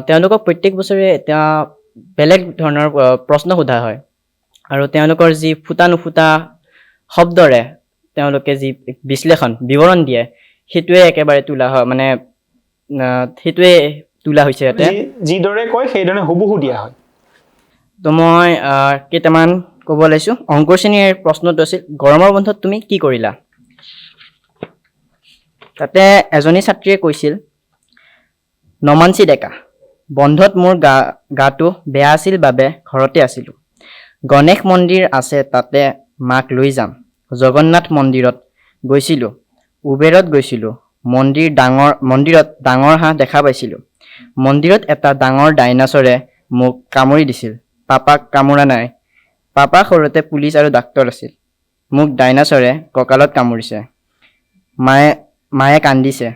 [SPEAKER 4] তেওঁলোকক প্ৰত্যেক বছৰে এটা বেলেগ ধৰণৰ প্ৰশ্ন সোধা হয়, আৰু তেওঁলোকৰ যি ফুটা নুফুটা শব্দৰে তেওঁলোকে যি বিৱৰণ দিয়ে সেইটোৱে একেবাৰে তোলা হয়, মানে সেইটোৱে তোলা হৈছে ইয়াতে।
[SPEAKER 5] যিদৰে কয় সেইদৰে হুবহু দিয়া হয়।
[SPEAKER 4] তো মই কেইটামান ক'ব ওলাইছোঁ। অংকুৰ শ্ৰেণীৰ প্ৰশ্নটো আছিল, গৰমৰ বন্ধত তুমি কি কৰিলা? তাতে এজনী ছাত্ৰীয়ে কৈছিল, নমাঞ্চি ডেকা, বন্ধত মোৰ গাটো বেয়া আছিল বাবে ঘৰতে আছিলোঁ। গণেশ মন্দিৰ আছে তাতে মাক লৈ যাম। জগন্নাথ মন্দিৰত গৈছিলোঁ, উবেৰত গৈছিলোঁ। মন্দিৰত ডাঙৰ হাঁহ দেখা পাইছিলোঁ। মন্দিৰত এটা ডাঙৰ ডাইনাছৰে মোক কামুৰি দিছিল, পাপাক কামোৰা নাই। পাপা সৰুতে পুলিচ আৰু ডাক্তৰ আছিল। মোক ডাইনাছৰে কঁকালত কামুৰিছে। মায়ে কান্দিছে।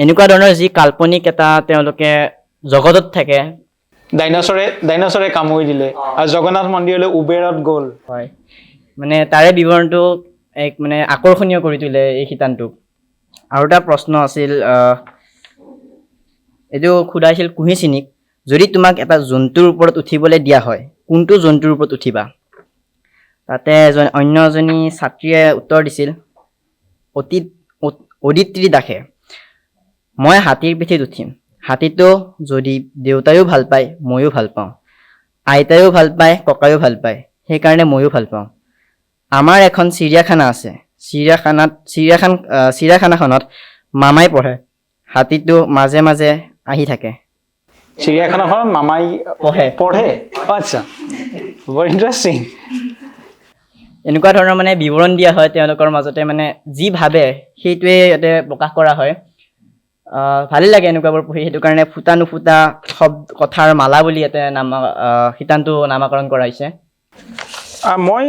[SPEAKER 4] এনেকুৱা ধৰণৰ যি কাল্পনিক এটা তেওঁলোকে জগতত থাকে।
[SPEAKER 5] ডাইনাছৰে কামুৰি দিলে আৰু জগন্নাথ মন্দিৰলৈ উবেৰত গ'ল।
[SPEAKER 4] হয়, মানে তাৰে বিৱৰণটো এক মানে আকৰ্ষণীয় কৰি তোলে এই শিতানটোক। আৰু এটা প্ৰশ্ন আছিল, এইটো সোধাইছিল কুহি শ্ৰেণীক, যদি তোমাক এটা জন্তুৰ ওপৰত উঠিবলৈ দিয়া হয় কোনটো জন্তুৰ ওপৰত উঠিবা? তাতে অন্য এজনী ছাত্ৰীয়ে উত্তৰ দিছিল, অদিতি দাসে, মই হাতীৰ পিঠিত উঠিম। হাতীটো যদি দেউতায়ো ভাল পায় ময়ো ভাল পাওঁ, আইতায়ো ভাল পায়, ককায়ো ভাল পায়, সেইকাৰণে ময়ো ভাল পাওঁ। আমাৰ এখন চিৰিয়াখানা আছে, চিৰিয়াখানাখনত মামাই পঢ়ে, হাতীটো মাজে মাজে আহি থাকে।
[SPEAKER 5] চিৰিয়াখানাখনত মামাই পঢ়ে? আচ্ছা, বৰ ইণ্টাৰেষ্টিং।
[SPEAKER 4] এনেকুৱা ধৰণৰ মানে বিৱৰণ দিয়া হয় তেওঁলোকৰ মাজতে, মানে যি ভাবে সেইটোৱে ইয়াতে প্ৰকাশ কৰা হয়। ভালেই লাগে এনেকুৱাবোৰ পঢ়ি, সেইটো কাৰণে ফুটা নুফুটা কথাৰ মালা বুলি ইয়াতে শিতানটো নামাকৰণ কৰা হৈছে।
[SPEAKER 5] মই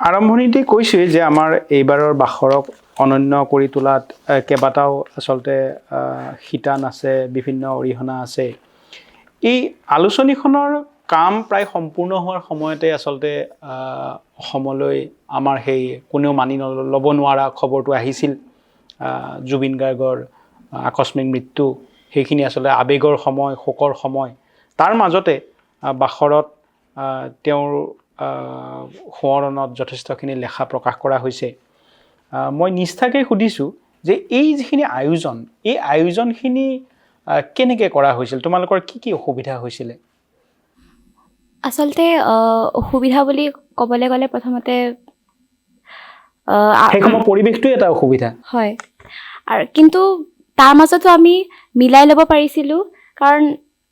[SPEAKER 5] আৰম্ভণিতে কৈছোঁৱেই যে আমাৰ এইবাৰৰ বাখৰক অনন্য কৰি তোলাত কেইবাটাও আচলতে শিতান আছে, বিভিন্ন অৰিহণা আছে। এই আলোচনীখনৰ কাম প্ৰায় সম্পূৰ্ণ হোৱাৰ সময়তে আচলতে অসমলৈ আমাৰ সেই কোনেও মানি ল'ব নোৱাৰা খবৰটো আহিছিল, জুবিন গাৰ্গৰ আকস্মিক মৃত্যু। সেইখিনি আচলতে আৱেগৰ সময়, শোকৰ সময়। তাৰ মাজতে বাখৰত তেওঁৰ সোঁৱৰণত যথেষ্টখিনি লেখা প্ৰকাশ কৰা হৈছে। মই নিষ্ঠাকৈ সুধিছোঁ যে এই যিখিনি আয়োজন, এই আয়োজনখিনি কেনেকৈ কৰা হৈছিল? তোমালোকৰ কি কি অসুবিধা হৈছিলে?
[SPEAKER 7] আচলতে অসুবিধা বুলি ক'বলৈ গ'লে প্ৰথমতে
[SPEAKER 5] সেই সময়ৰ পৰিৱেশটোৱে এটা অসুবিধা।
[SPEAKER 7] হয়, আৰু কিন্তু তাৰ মাজতো আমি মিলাই ল'ব পাৰিছিলোঁ, কাৰণ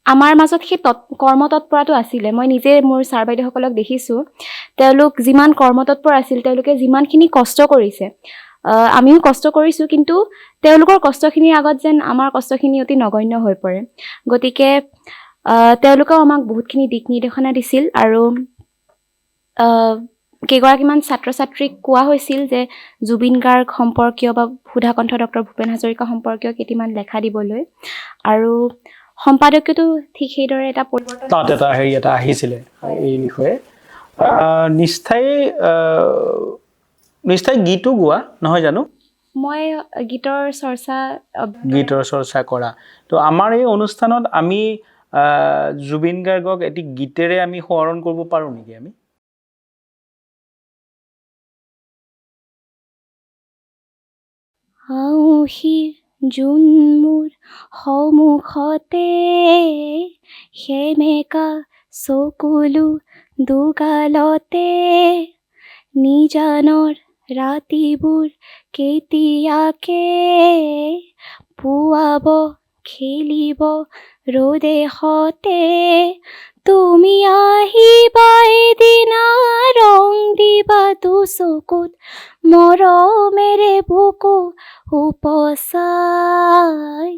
[SPEAKER 7] আমাৰ মাজত সেই কৰ্মতৎপৰাটো আছিলে। মই নিজে মোৰ ছাৰ বাইদেউসকলক দেখিছোঁ, তেওঁলোক যিমান কৰ্মতৎপৰ আছিল, তেওঁলোকে যিমানখিনি কষ্ট কৰিছে, আমিও কষ্ট কৰিছোঁ, কিন্তু তেওঁলোকৰ কষ্টখিনিৰ আগত যেন আমাৰ কষ্টখিনি অতি নগণ্য হৈ পৰে। গতিকে তেওঁলোকেও আমাক বহুতখিনি দিক নিৰ্দেশনা দিছিল, আৰু কেইগৰাকীমান ছাত্ৰ ছাত্ৰীক কোৱা হৈছিল যে জুবিন গাৰ্গ সম্পৰ্কীয় বা সুধাকণ্ঠ ডক্টৰ ভূপেন হাজৰিকা সম্পৰ্কীয় কেইটিমান লেখা দিবলৈ, আৰু সম্পাদকীয়টো ঠিক সেইদৰে এটা পৰিৱৰ্তন
[SPEAKER 5] তাত এটা হেৰি এটা আহিছিলে এই বিষয়ে। নিষ্ঠাই গীতো গোৱা নহয় জানো?
[SPEAKER 7] মই গীতৰ চৰ্চা
[SPEAKER 5] কৰা। তো আমাৰ এই অনুষ্ঠানত আমি জুবিন গাৰ্গক এটি গীতেৰে আমি সোঁৱৰণ কৰিব পাৰোঁ নেকি আমি?
[SPEAKER 2] আউসীৰ জোন মোৰ সন্মুখতে, সেমেকা চকুলো দুগালতে, নিজানৰ ৰাতিবোৰ কেতিয়াকে পুৱাব খেলিব ৰ'দে সতে, তুমি আহিবা এদিনা ৰং দিবা দুচকুত, মৰমেৰে বুকু উপচাই।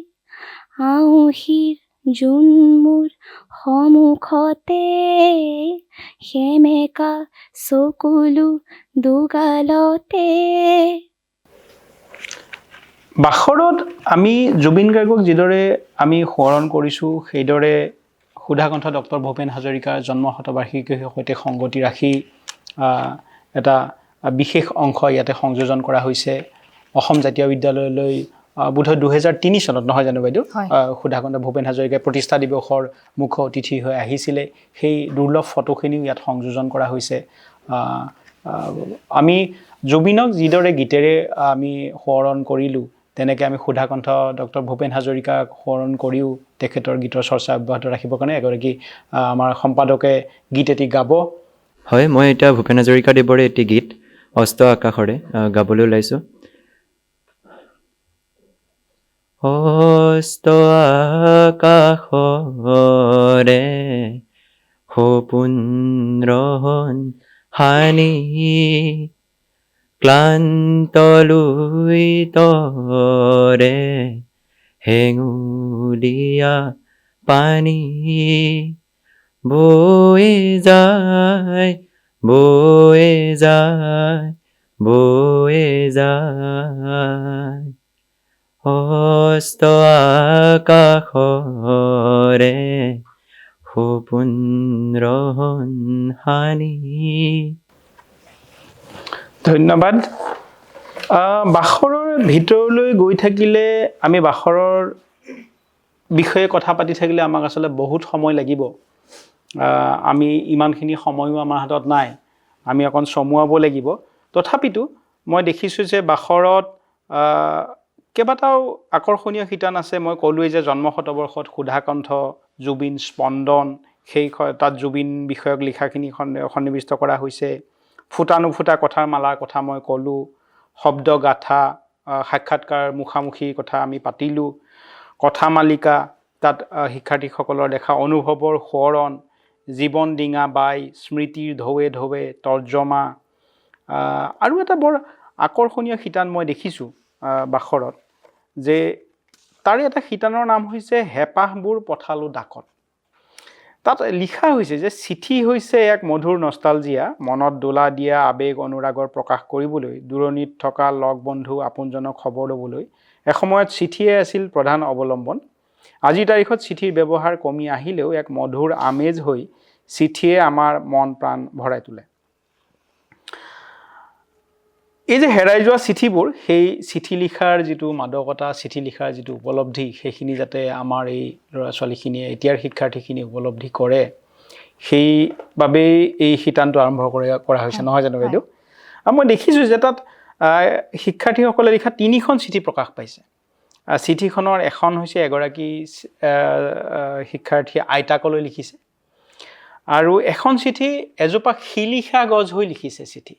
[SPEAKER 2] আউসীৰ জোন মোৰ সন্মুখতে, সেমেকা চকুলো দুগালতে।
[SPEAKER 5] বাখৰত আমি জুবিন গাৰ্গক যিদৰে আমি সোঁৱৰণ কৰিছোঁ, সেইদৰে সুধাকণ্ঠ ডক্টৰ ভূপেন হাজৰিকাৰ জন্ম শতবাৰ্ষিকীৰ সৈতে সংগতি ৰাখি এটা বিশেষ অংশ ইয়াতে সংযোজন কৰা হৈছে। অসম জাতীয় বিদ্যালয়লৈ বোধহয় 2003 চনত নহয় জানো বাইদেউ? সুধাকণ্ঠ ভূপেন হাজৰিকাই প্ৰতিষ্ঠা দিৱসৰ মুখ্য অতিথি হৈ আহিছিলে। সেই দুৰ্লভ ফটোখিনিও ইয়াত সংযোজন কৰা হৈছে। আমি জুবিনক যিদৰে গীতেৰে আমি সোঁৱৰণ কৰিলোঁ, তেনেকৈ আমি সুধাকণ্ঠ ডক্টৰ ভূপেন হাজৰিকাক সোঁৱৰণ কৰিও তেখেতৰ গীতৰ চৰ্চা অব্যাহত ৰাখিবৰ কাৰণে এগৰাকী আমাৰ সম্পাদকে গীত এটি গাব।
[SPEAKER 8] হয়, মই এতিয়া ভূপেন হাজৰিকা দেৱৰে এটি গীত অস্ত আকাশৰে গাবলৈ ওলাইছোঁ। অস্ত আকাশৰে সপোন ৰহন হানি, ক্লান্ত লুইতৰে হেঙুলীয়া পানী, বৈ যায় বৈ যায় বৈ যায়, অস্ত আকাশৰে সপোন ৰহন হানি।
[SPEAKER 5] ধন্যবাদ। বাখৰৰ ভিতৰলৈ গৈ থাকিলে, আমি বাখৰৰ বিষয়ে কথা পাতি থাকিলে আমাক আচলতে বহুত সময় লাগিব। আমি ইমানখিনি সময়ো আমাৰ হাতত নাই, আমি অকণ চমুৱাব লাগিব। তথাপিতো মই দেখিছোঁ যে বাখৰত কেইবাটাও আকৰ্ষণীয় শিতান আছে। মই ক'লোৱেই যে জন্ম শতবৰ্ষত সুধাকণ্ঠ, জুবিন, স্পন্দন, সেই তাত জুবিন বিষয়ক লিখাখিনি সন্নিৱিষ্ট কৰা হৈছে। ফুটা নুফুটা কথাৰ মালাৰ কথা মই ক'লোঁ, শব্দ গাথা, সাক্ষাৎকাৰ মুখামুখিৰ কথা আমি পাতিলোঁ, কথা মালিকা, তাত শিক্ষাৰ্থীসকলৰ দেখা অনুভৱৰ সোঁৱৰণ, জীৱন ডিঙা বাই, স্মৃতিৰ ঢৌৱে ঢৌৱে তৰ্জমা, আৰু এটা বৰ আকৰ্ষণীয় শিতান মই দেখিছোঁ বাখৰত, যে তাৰে এটা শিতানৰ নাম হৈছে হেঁপাহবোৰ পঠালো ডাকত। তাত লিখা হৈছে যে চিঠি হৈছে এক মধুৰ নষ্টালজিয়া, মনত দোলা দিয়া আবেগ অনুৰাগৰ প্ৰকাশ কৰিবলৈ, দূৰণিত থকা লগ বন্ধু আপোনজনক খবৰ ল'বলৈ এসময়ত চিঠিয়ে আছিল প্ৰধান অৱলম্বন। আজিৰ তাৰিখত চিঠিৰ ব্যৱহাৰ কমি আহিলেও এক মধুৰ আমেজ হৈ চিঠিয়ে আমাৰ মন প্ৰাণ ভৰাই তোলে। এই যে হেৰাই যোৱা চিঠিবোৰ, সেই চিঠি লিখাৰ যিটো মাদকতা, চিঠি লিখাৰ যিটো উপলব্ধি, সেইখিনি যাতে আমাৰ এই ল'ৰা ছোৱালীখিনিয়ে, এতিয়াৰ শিক্ষাৰ্থীখিনিয়ে উপলব্ধি কৰে, সেইবাবেই এই শিতানটো আৰম্ভ কৰা হৈছে, নহয় জানো বাইদেউ? আৰু মই দেখিছোঁ যে তাত শিক্ষাৰ্থীসকলে লিখা 3খন চিঠি প্ৰকাশ পাইছে। চিঠিখনৰ এখন হৈছে এগৰাকী শিক্ষাৰ্থীয়ে আইতাকলৈ লিখিছে, আৰু এখন চিঠি এজোপা শিলিখা গছ হৈ লিখিছে চিঠি,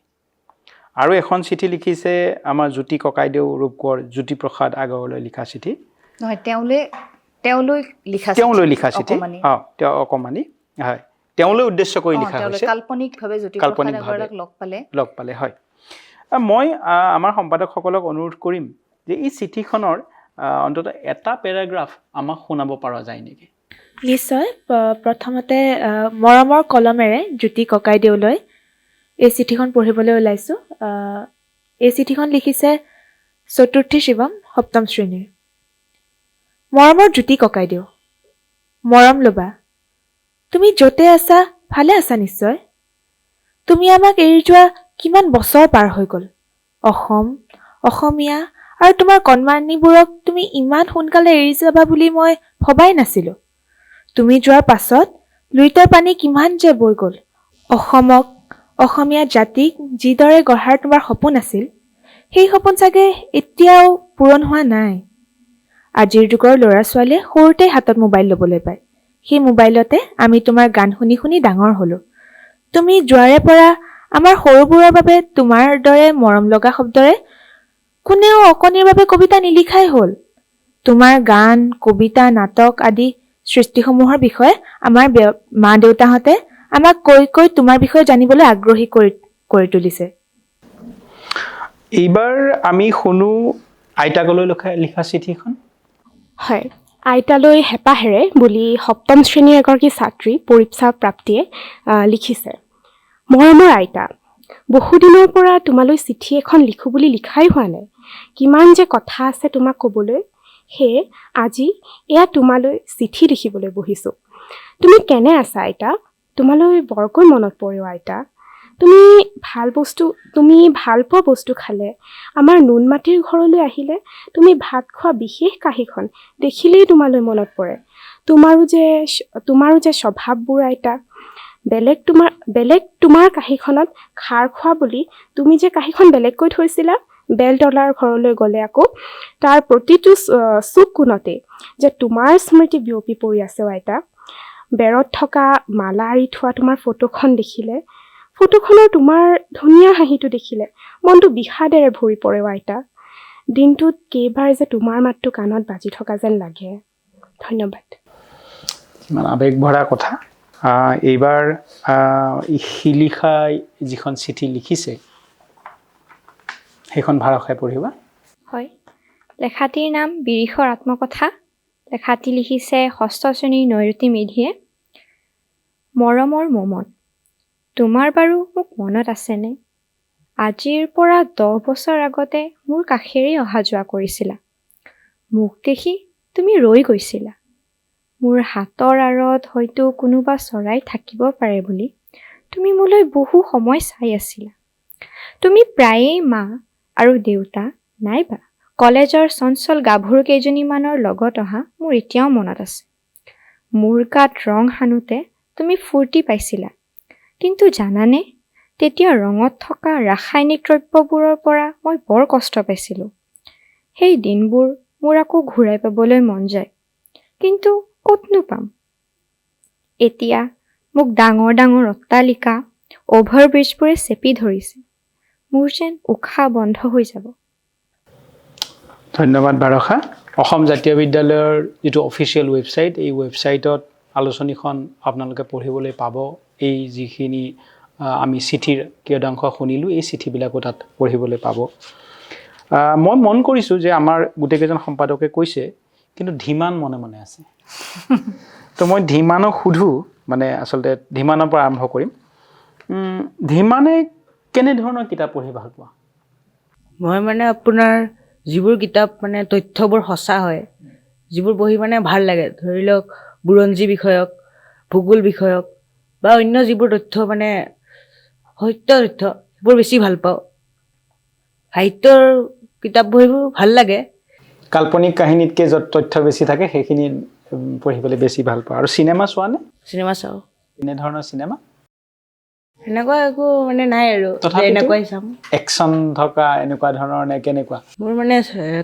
[SPEAKER 5] আৰু এখন চিঠি লিখিছে আমাৰ জ্যোতি ককাইদেউ ৰূপকোঁৱৰ জ্যোতিপ্ৰসাদ আগৰৱালাই লিখা চিঠি।
[SPEAKER 6] নহয়, তেওঁলৈ লিখা
[SPEAKER 5] চিঠি, তেওঁ অকমানি, হয়, তেওঁলৈ উদ্দেশ্য কৰি লিখা হৈছে,
[SPEAKER 6] কাল্পনিকভাৱে জ্যোতিপ্ৰসাদ আগৰৱালাক লগ পালে,
[SPEAKER 5] হয়। মই আমাৰ সম্পাদকসকলক অনুৰোধ কৰিম যে এই চিঠিখনৰ অন্ততঃ এটা পেৰাগ্ৰাফ আমাক শুনাব পৰা যায় নেকি?
[SPEAKER 3] নিশ্চয়। প্ৰথমতে মৰমৰ কলমেৰে জ্যোতি ককাইদেউলৈ এই চিঠিখন পঢ়িবলৈ ওলাইছোঁ। এই চিঠিখন লিখিছে চতুৰ্থী শিৱম, 7ম শ্ৰেণীৰ। মৰমৰ জ্যোতি ককাইদেউ, মৰম ল'বা, তুমি য'তে আছা ভালে আছা নিশ্চয়? তুমি আমাক এৰি যোৱা কিমান বছৰ পাৰ হৈ গ'ল। অসম, অসমীয়া আৰু তোমাৰ কণমানিবোৰক তুমি ইমান সোনকালে এৰি যাবা বুলি মই ভবাই নাছিলোঁ। তুমি যোৱাৰ পাছত লুইতৰ পানী কিমান যে বৈ গ'ল। অসমক, অসমীয়া জাতিক যিদৰে গঢ়াৰ তোমাৰ সপোন আছিল, সেই সপোন চাগে এতিয়াও পূৰণ হোৱা নাই। আজিৰ যুগৰ ল'ৰা ছোৱালীয়ে সৰুতে হাতত মোবাইল ল'বলৈ পায়। সেই মোবাইলতে আমি তোমাৰ গান শুনি শুনি ডাঙৰ হ'লোঁ। তুমি যোৱাৰে পৰা আমাৰ সৰুবোৰৰ বাবে তোমাৰ দৰে মৰম লগা শব্দৰে কোনেও অকণিৰ বাবে কবিতা নিলিখাই হ'ল। তোমাৰ গান, কবিতা, নাটক আদি সৃষ্টিসমূহৰ বিষয়ে আমাৰ মা দেউতাহঁতে আমাক কৈ কৈ তোমাৰ বিষয়ে জানিবলৈ আগ্ৰহী কৰি তুলিছে।
[SPEAKER 5] এইবাৰ আমি শুনো আইতাকলৈ লিখা চিঠিখন।
[SPEAKER 9] হয়, আইতালৈ হেঁপাহেৰে বুলি 7ম শ্ৰেণীৰ এগৰাকী ছাত্ৰী পৰীক্ষা প্ৰাপ্তিয়ে লিখিছে। মৰমৰ আইতা, বহুদিনৰ পৰা তোমালৈ চিঠি এখন লিখোঁ বুলি লিখাই হোৱা নাই। কিমান যে কথা আছে তোমাক ক'বলৈ, সেয়ে আজি এয়া তোমালৈ চিঠি লিখিবলৈ বহিছোঁ। তুমি কেনে আছা আইতা? তোমালৈ বৰকৈ মনত পৰে আইতা। তুমি ভাল পোৱা বস্তু খালে, আমাৰ নুন মাটিৰ ঘৰলৈ আহিলে তুমি ভাত খোৱা বিশেষ কাঁহীখন দেখিলেই তোমালৈ মনত পৰে। তোমাৰো যে স্বভাৱবোৰ আইতা, বেলেগ তোমাৰ কাঁহীখনত খাৰ খোৱা বুলি তুমি যে কাঁহীখন বেলেগকৈ থৈছিলা, বেলতলাৰ ঘৰলৈ গ'লে আকৌ তাৰ প্ৰতিটো চুক কোণতে যে তোমাৰ স্মৃতি বিয়পি পৰি আছে আইতা। বেৰত থকা মালা আঁৰি থোৱা তোমাৰ ফটোখন দেখিলে, ফটোখনৰ তোমাৰ ধুনীয়া হাঁহিটো দেখিলে মনটো বিষাদেৰে ভৰি পৰে আইতা। দিনটোত কেইবাৰ যে তোমাৰ মাতটো কাণত বাজি থকা যেন লাগে। ধন্যবাদ।
[SPEAKER 5] ইমান আৱেগ ভৰা কথা। এইবাৰ শিলিখাই যিখন চিঠি লিখিছে সেইখন ভাৰসাই পঢ়িবা।
[SPEAKER 1] হয়, লেখাটিৰ নাম বিৰিষৰ আত্মকথা। লেখাটি লিখিছে 6ষ্ঠ শ্ৰেণীৰ নৈৰুতি মেধিয়ে। মৰমৰ মোমন, তোমাৰ বাৰু মোক মনত আছেনে? আজিৰ পৰা 10 বছৰ আগতে মোৰ কাষেৰে অহা যোৱা কৰিছিলা। মোক দেখি তুমি ৰৈ গৈছিলা। মোৰ হাতৰ আঁৰত হয়তো কোনোবা চৰাই থাকিব পাৰে বুলি তুমি মোলৈ বহু সময় চাই আছিলা। তুমি প্ৰায়েই মা আৰু দেউতা নাইবা কলেজৰ চঞ্চল গাভৰু কেইজনীমানৰ লগত অহা মোৰ এতিয়াও মনত আছে। মোৰ গাত ৰং সানোতে তুমি ফূৰ্তি পাইছিলা, কিন্তু জানানে, তেতিয়া ৰঙত থকা ৰাসায়নিক দ্ৰব্যবোৰৰ পৰা মই বৰ কষ্ট পাইছিলোঁ। সেই দিনবোৰ মোৰ আকৌ ঘূৰাই পাবলৈ মন যায়, কিন্তু ক'তনো পাম। এতিয়া মোক ডাঙৰ ডাঙৰ অট্টালিকা, অভাৰব্ৰিজবোৰে চেপি ধৰিছে। মোৰ যেন উশাহ বন্ধ হৈ যাব।
[SPEAKER 5] ধন্যবাদ বাৰসা। অসম জাতীয় বিদ্যালয়ৰ যিটো অফিচিয়েল ৱেবছাইট, এই ৱেবছাইটত আলোচনীখন আপোনালোকে পঢ়িবলৈ পাব। এই যিখিনি আমি চিঠিৰ কিয়দাংশ শুনিলোঁ, এই চিঠিবিলাকো তাত পঢ়িবলৈ পাব। মই মন কৰিছোঁ যে আমাৰ গোটেইকেইজন সম্পাদকে কৈছে কিন্তু ধীমান মনে মনে আছে। তো মই ধীমানক সুধোঁ, মানে আচলতে ধীমানৰ পৰা আৰম্ভ কৰিম। ধীমানে কেনেধৰণৰ কিতাপ পঢ়ি ভাল পোৱা?
[SPEAKER 16] মই মানে আপোনাৰ যিবোৰ কিতাপ মানে তথ্যবোৰ সঁচা হয়, যিবোৰ পঢ়ি মানে ভাল লাগে, ধৰি লওক বুৰঞ্জী বিষয়ক, ভূগোল বিষয়ক বা অন্য যিবোৰ তথ্য মানে সত্য তথ্য, সেইবোৰ বেছি ভাল পাওঁ। সাহিত্যৰ কিতাপ পঢ়িবোৰ ভাল লাগে।
[SPEAKER 5] কাল্পনিক কাহিনীতকৈ য'ত তথ্য বেছি থাকে সেইখিনি পঢ়িবলৈ বেছি ভাল পাওঁ। আৰু চিনেমা চোৱা নে?
[SPEAKER 16] চিনেমা চাওঁ।
[SPEAKER 5] এনেধৰণৰ চিনেমা?
[SPEAKER 16] সেনেকুৱা একো মানে নাই আৰু
[SPEAKER 5] তথাপিতো
[SPEAKER 16] এনেকুৱাই চাম।
[SPEAKER 5] একশ্যন থকা এনেকুৱা ধৰণৰ নে কেনেকুৱা?
[SPEAKER 16] মোৰ মানে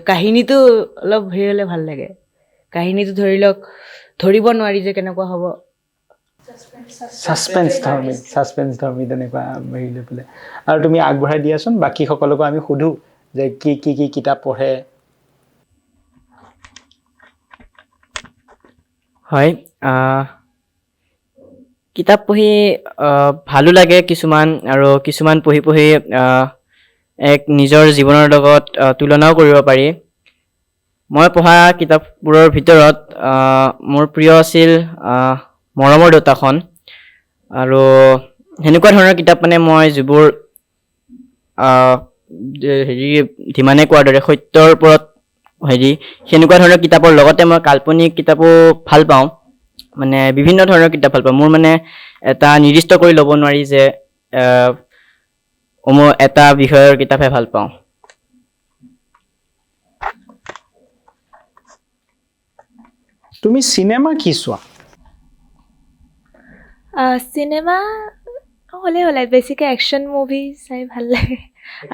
[SPEAKER 16] কাহিনীটো অলপ হেৰি হ'লে ভাল লাগে। কাহিনীটো ধৰি লওক ধৰিব নোৱাৰি যে কেনেকুৱা হ'ব।
[SPEAKER 5] ছাছপেন্স ধৰ্মী তেনেকুৱা হেৰি লৈ পেলাই। আৰু তুমি আগবঢ়াই দিয়াচোন, বাকী সকলোকো আমি সুধোঁ যে কি কিতাপ পঢ়ে।
[SPEAKER 4] হয়, কিতাপ পঢ়ি ভালো লাগে কিছুমান, আৰু কিছুমান পঢ়ি এক নিজৰ জীৱনৰ লগত তুলনাও কৰিব পাৰি। মই পঢ়া কিতাপবোৰৰ ভিতৰত মোৰ প্ৰিয় আছিল মৰমৰ দেউতাখন। আৰু সেনেকুৱা ধৰণৰ কিতাপ মানে মই যিবোৰ হেৰি ধীমানে কোৱাৰ দৰে সত্যৰ ওপৰত সেনেকুৱা ধৰণৰ কিতাপৰ লগতে মই কাল্পনিক কিতাপো ভাল পাওঁ। মানে বিভিন্ন ধৰণৰ কিতাপ ভাল পাওঁ। মোৰ মানে এটা নিৰ্দিষ্ট কৰি ল'ব নোৱাৰি যে মই এটা বিষয়ৰ কিতাপহে ভাল পাওঁ।
[SPEAKER 5] তুমি চিনেমা কি চোৱা?
[SPEAKER 3] চিনেমা হ'লে বেছিকৈ একশ্যন মুভি চাই ভাল লাগে,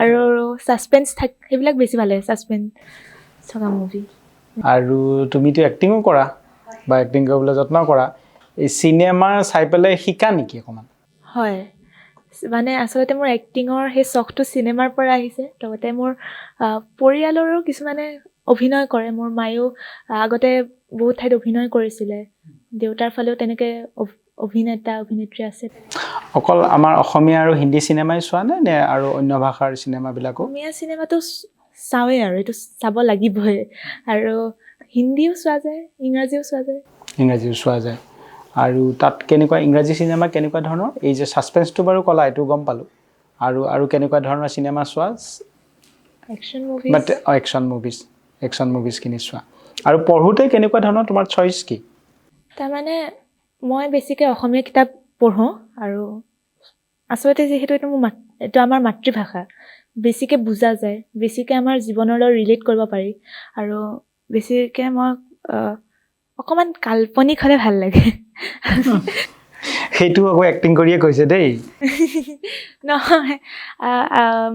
[SPEAKER 3] আৰু ছাছপেন্স সেইবিলাক বেছি ভাল লাগে, ছাছপেন্স থকা মুভি।
[SPEAKER 5] আৰু তুমিতো এক্টিঙো কৰা বা এক্টিং কৰিবলৈ যত্ন কৰা, এই চিনেমা চাই পেলাই শিকা নেকি অকণমান?
[SPEAKER 3] হয়, মানে আচলতে মোৰ এক্টিঙৰ সেই চখটো চিনেমাৰ পৰা আহিছে। লগতে মোৰ পৰিয়ালৰো কিছুমানে অভিনয় কৰে। মোৰ মায়েও আগতে বহুত ঠাইত অভিনয় কৰিছিলে। দেউতাৰ ফালেও তেনেকৈ অভিনেতা অভিনেত্ৰী আছে।
[SPEAKER 5] অকল আমাৰ অসমীয়া আৰু হিন্দী চিনেমাই চোৱা নে আৰু অন্য ভাষাৰ চিনেমাবিলাকো?
[SPEAKER 3] অসমীয়া চিনেমাটো চাওঁৱেই, আৰু এইটো চাব লাগিবই। আৰু হিন্দীও চোৱা যায়, ইংৰাজীও চোৱা যায়।
[SPEAKER 5] ইংৰাজীও চোৱা যায়। আৰু তাত কেনেকুৱা ইংৰাজী চিনেমা কেনেকুৱা ধৰণৰ? এই যে ছাছপেন্সটো বাৰু ক'লা, এইটো গম পালোঁ। আৰু কেনেকুৱা ধৰণৰ চিনেমা চোৱা? একশ্যন মুভিজখিনি চোৱা। আৰু পঢ়োঁতে কেনেকুৱা ধৰণৰ তোমাৰ চইচ কি?
[SPEAKER 3] তাৰমানে মই বেছিকৈ অসমীয়া কিতাপ পঢ়োঁ, আৰু আচলতে যিহেতু এইটো আমাৰ মাতৃভাষা, বেছিকৈ বুজা যায়, বেছিকৈ আমাৰ জীৱনৰ লগত ৰিলেট কৰিব পাৰি। আৰু বেছিকৈ মই অকণমান কাল্পনিক হ'লে ভাল লাগে।
[SPEAKER 5] সেইটো আকৌ এক্টিং কৰিয়ে কৈছে দেই।
[SPEAKER 3] নহয়,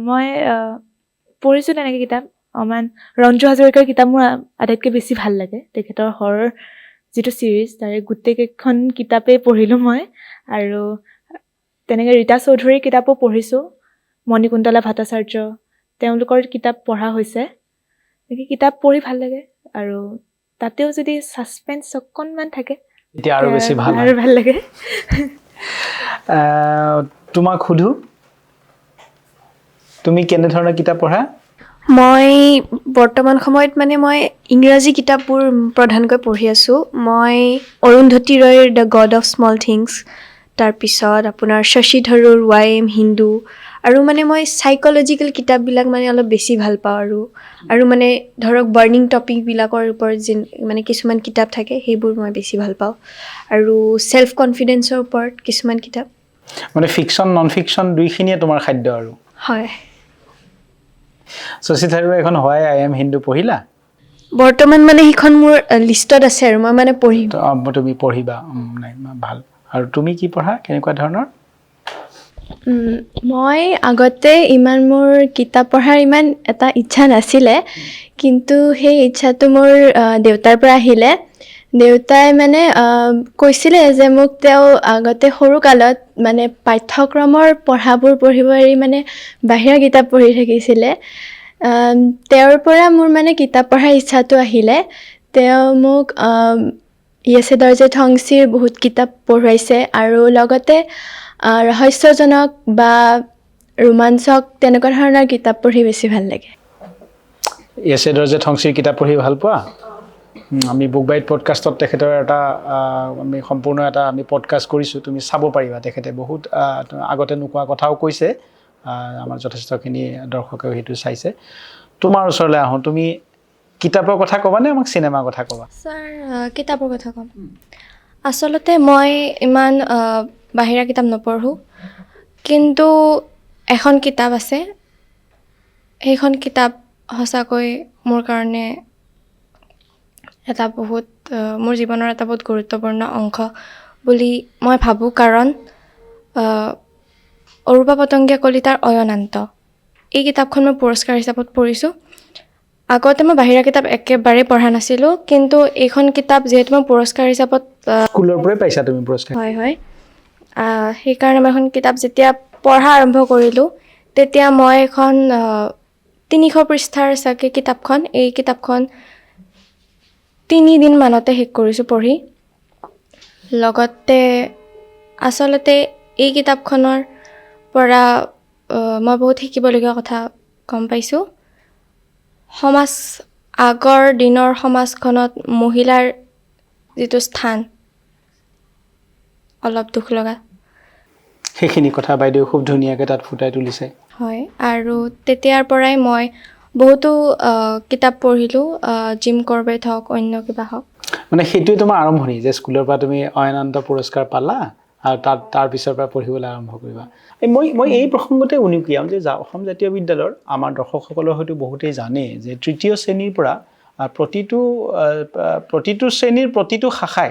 [SPEAKER 3] মই পঢ়িছোঁ তেনেকৈ কিতাপ। অকণমান ৰঞ্জু হাজৰিকাৰ কিতাপ মোৰ আটাইতকৈ বেছি ভাল লাগে। তেখেতৰ হৰৰ যিটো ছিৰিজ, তাৰে গোটেইকেইখন কিতাপেই পঢ়িলোঁ মই। আৰু তেনেকৈ ৰীতা চৌধুৰীৰ কিতাপো পঢ়িছোঁ, মণিকুন্তলা ভট্টাচাৰ্য, তেওঁলোকৰ কিতাপ পঢ়া হৈছে। তেনেকৈ কিতাপ পঢ়ি ভাল লাগে। আৰু তাতেও যদি ছাছপেন্স অকণমান থাকে
[SPEAKER 5] এতিয়া আৰু বেছি ভাল
[SPEAKER 3] লাগে।
[SPEAKER 5] তোমাক সুধোঁ, তুমি কেনেধৰণৰ কিতাপ পঢ়া?
[SPEAKER 10] মই বৰ্তমান সময়ত মই ইংৰাজী কিতাপবোৰ প্ৰধানকৈ পঢ়ি আছোঁ। মই অৰুন্ধতী ৰয়ৰ the god of small things, তাৰপিছত আপোনাৰ শশী থাৰুৰ ৱাই এম হিন্দু, আৰু মই চাইক'লজিকেল কিতাপবিলাক অলপ বেছি ভাল পাওঁ। আৰু ধৰক বাৰ্ণিং টপিকবিলাকৰ ওপৰত কিছুমান কিতাপ থাকে, সেইবোৰ মই বেছি ভাল পাওঁ। আৰু ছেল্ফ কনফিডেন্সৰ ওপৰত কিছুমান কিতাপ।
[SPEAKER 5] মানে ফিকশ্যন নন ফিকশ্যন দুইখিনিয়ে তোমাৰ খাদ্য আৰু?
[SPEAKER 10] হয়।
[SPEAKER 5] শশী থাৰুৰৰ এখন হোৱাই আই এম হিন্দু পঢ়িলা?
[SPEAKER 10] বৰ্তমান সেইখন মোৰ লিষ্টত আছে, আৰু মই পঢ়িম।
[SPEAKER 5] তুমি পঢ়িবা, ভাল। আৰু তুমি কি পঢ়া, কেনেকুৱা ধৰণৰ?
[SPEAKER 10] মই আগতে মোৰ কিতাপ পঢ়াৰ ইমান এটা ইচ্ছা নাছিলে, কিন্তু সেই ইচ্ছাটো মোৰ দেউতাৰ পৰা আহিলে। দেউতাই কৈছিলে যে মোক তেওঁ আগতে সৰুকালত পাঠ্যক্ৰমৰ পঢ়াবোৰ পঢ়িব এৰি বাহিৰা কিতাপ পঢ়ি থাকিছিলে। তেওঁৰ পৰা মোৰ কিতাপ পঢ়াৰ ইচ্ছাটো আহিলে। তেওঁ মোক য়েছে দৰ্জে ঠংচিৰ বহুত কিতাপ পঢ়ুৱাইছে, আৰু লগতে ৰহস্যজনক বা ৰোমাঞ্চক তেনেকুৱা ধৰণৰ কিতাপ পঢ়ি বেছি ভাল লাগে।
[SPEAKER 5] য়েছে দৰ্জে ঠংচিৰ কিতাপ পঢ়ি ভাল পোৱা? আমি বুক বাইট পডকাষ্টত তেখেতৰ এটা আমি সম্পূৰ্ণ এটা আমি পডকাষ্ট কৰিছোঁ, তুমি চাব পাৰিবা। তেখেতে বহুত আগতে নোকোৱা কথাও কৈছে, আমাৰ যথেষ্টখিনি দৰ্শকেও সেইটো চাইছে। তোমাৰ ওচৰলৈ আহোঁ, তুমি কিতাপৰ কথা ক'বা নে আমাক চিনেমাৰ কথা ক'বা?
[SPEAKER 10] ছাৰ কিতাপৰ কথা ক'ম। আচলতে মই ইমান বাহিৰা কিতাপ নপঢ়োঁ, কিন্তু এখন কিতাপ আছে, সেইখন কিতাপ সঁচাকৈ মোৰ কাৰণে এটা বহুত মোৰ জীৱনৰ এটা বহুত গুৰুত্বপূৰ্ণ অংশ বুলি মই ভাবোঁ। কাৰণ অৰূপা পতংগীয়া কলিতাৰ অয়নান্ত এই কিতাপখন মই পুৰস্কাৰ হিচাপত পঢ়িছোঁ। আগতে মই বাহিৰা কিতাপ একেবাৰে পঢ়া নাছিলোঁ, কিন্তু এইখন কিতাপ যিহেতু মই পুৰস্কাৰ হিচাপত
[SPEAKER 5] স্কুলৰ পৰাই পাইছা তুমি পুৰস্কাৰ?
[SPEAKER 10] হয়। সেইকাৰণে মই এখন কিতাপ যেতিয়া পঢ়া আৰম্ভ কৰিলোঁ, তেতিয়া মই এখন 300 পৃষ্ঠাৰ চাগে কিতাপখন, এই কিতাপখন 3 দিনমানতে শেষ কৰিছোঁ পঢ়ি। লগতে আচলতে এই কিতাপখনৰ পৰা মই বহুত শিকিবলগীয়া কথা গম পাইছোঁ। আগৰ দিনৰ সমাজখনত মহিলাৰ যিটো স্থান অলপ দুখ লগা।
[SPEAKER 5] সেইখিনি কথা বাইদেউ খুব ধুনীয়াকৈ তাত ফুটাই তুলিছে।
[SPEAKER 10] হয়, আৰু তেতিয়াৰ পৰাই মই বহুতো কিতাপ পঢ়িলোঁ, জিম কৰবেট হওক, অন্য কিবা হওক।
[SPEAKER 5] মানে সেইটোৱে তোমাৰ আৰম্ভণি, যে স্কুলৰ পৰা তুমি অয়নান্ত পুৰস্কাৰ পালা আৰু তাৰ পিছৰ পৰা পঢ়িবলৈ আৰম্ভ কৰিবা। মই এই প্ৰসংগতে উনুকিয়াম যে অসম জাতীয় বিদ্যালয়ৰ আমাৰ দৰ্শকসকলৰ হয়তো বহুতেই জানে যে 3য় শ্ৰেণীৰ পৰা প্ৰতিটো শ্ৰেণীৰ প্ৰতিটো শাখাই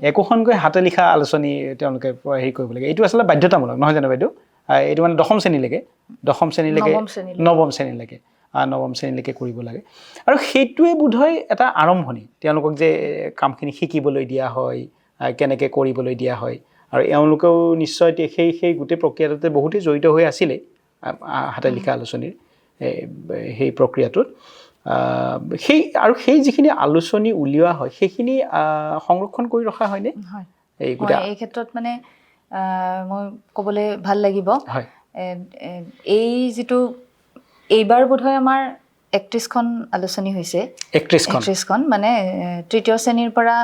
[SPEAKER 5] একোখনকৈ হাতে লিখা আলোচনী তেওঁলোকে হেৰি কৰিব লাগে। এইটো আচলতে বাধ্যতামূলক নহয় জানো বাইদেউ? এইটো মানে দশম শ্ৰেণীলৈকে নৱম শ্ৰেণীলৈকে কৰিব লাগে। আৰু সেইটোৱে বোধহয় এটা আৰম্ভণি, তেওঁলোকক যে কামখিনি শিকিবলৈ দিয়া হয়, কেনেকৈ কৰিবলৈ দিয়া হয়। আৰু এওঁলোকেও নিশ্চয় সেই গোটেই প্ৰক্ৰিয়াটোতে বহুতেই জড়িত হৈ আছিলে, হাতে লিখা আলোচনীৰ সেই প্ৰক্ৰিয়াটোত। সেই যিখিনি আলোচনী উলিওৱা হয় সেইখিনি সংৰক্ষণ কৰি ৰখা হয়নে?
[SPEAKER 6] এই ক্ষেত্ৰত মানে মই ক'বলৈ ভাল লাগিব, এই যিটো এইবাৰ বোধহয় আমাৰ 31খন আলোচনী হৈছে। 31খন মানে 3য় শ্ৰেণীৰ পৰা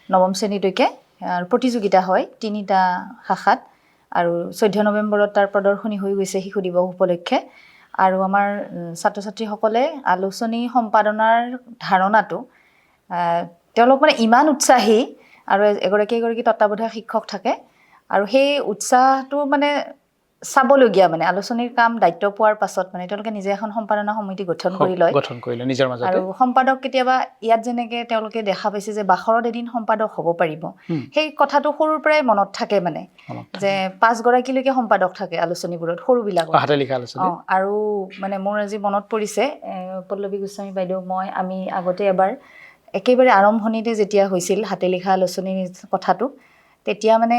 [SPEAKER 6] নৱম শ্ৰেণীলৈকে আৰু প্ৰতিযোগিতা হয় 3টা শাখাত। আৰু 14 নৱেম্বৰত তাৰ প্ৰদৰ্শনী হৈ গৈছে শিশু দিৱস উপলক্ষে। আৰু আমাৰ ছাত্ৰ ছাত্ৰীসকলে আলোচনী সম্পাদনাৰ ধাৰণাটো, তেওঁলোক মানে ইমান উৎসাহী, আৰু এগৰাকী তত্ত্বাৱধায়ক শিক্ষক থাকে, আৰু সেই উৎসাহটো মানে চাবলগীয়া। মানে আলোচনীৰ কাম দায়িত্ব পোৱাৰ পাছত মানে তেওঁলোকে নিজে এখন সম্পাদনা সমিতি গঠন কৰি লয়
[SPEAKER 5] নিজৰ মাজতে।
[SPEAKER 6] আৰু সম্পাদক কেতিয়াবা ইয়াত যেনেকৈ তেওঁলোকে দেখা পাইছে যে বাখৰত এদিন সম্পাদক হ'ব পাৰিব, সেই কথাটো সৰুৰ পৰাই মনত থাকে। মানে যে 5 গৰাকীলৈকে সম্পাদক থাকে আলোচনীবোৰত, সৰুবিলাকত। আৰু মানে মোৰ আজি মনত পৰিছে, পল্লৱী গোস্বামী বাইদেউ আমি আগতে এবাৰ একেবাৰে আৰম্ভণিতে যেতিয়া হৈছিল হাতে লিখা আলোচনীৰ কথাটো, তেতিয়া মানে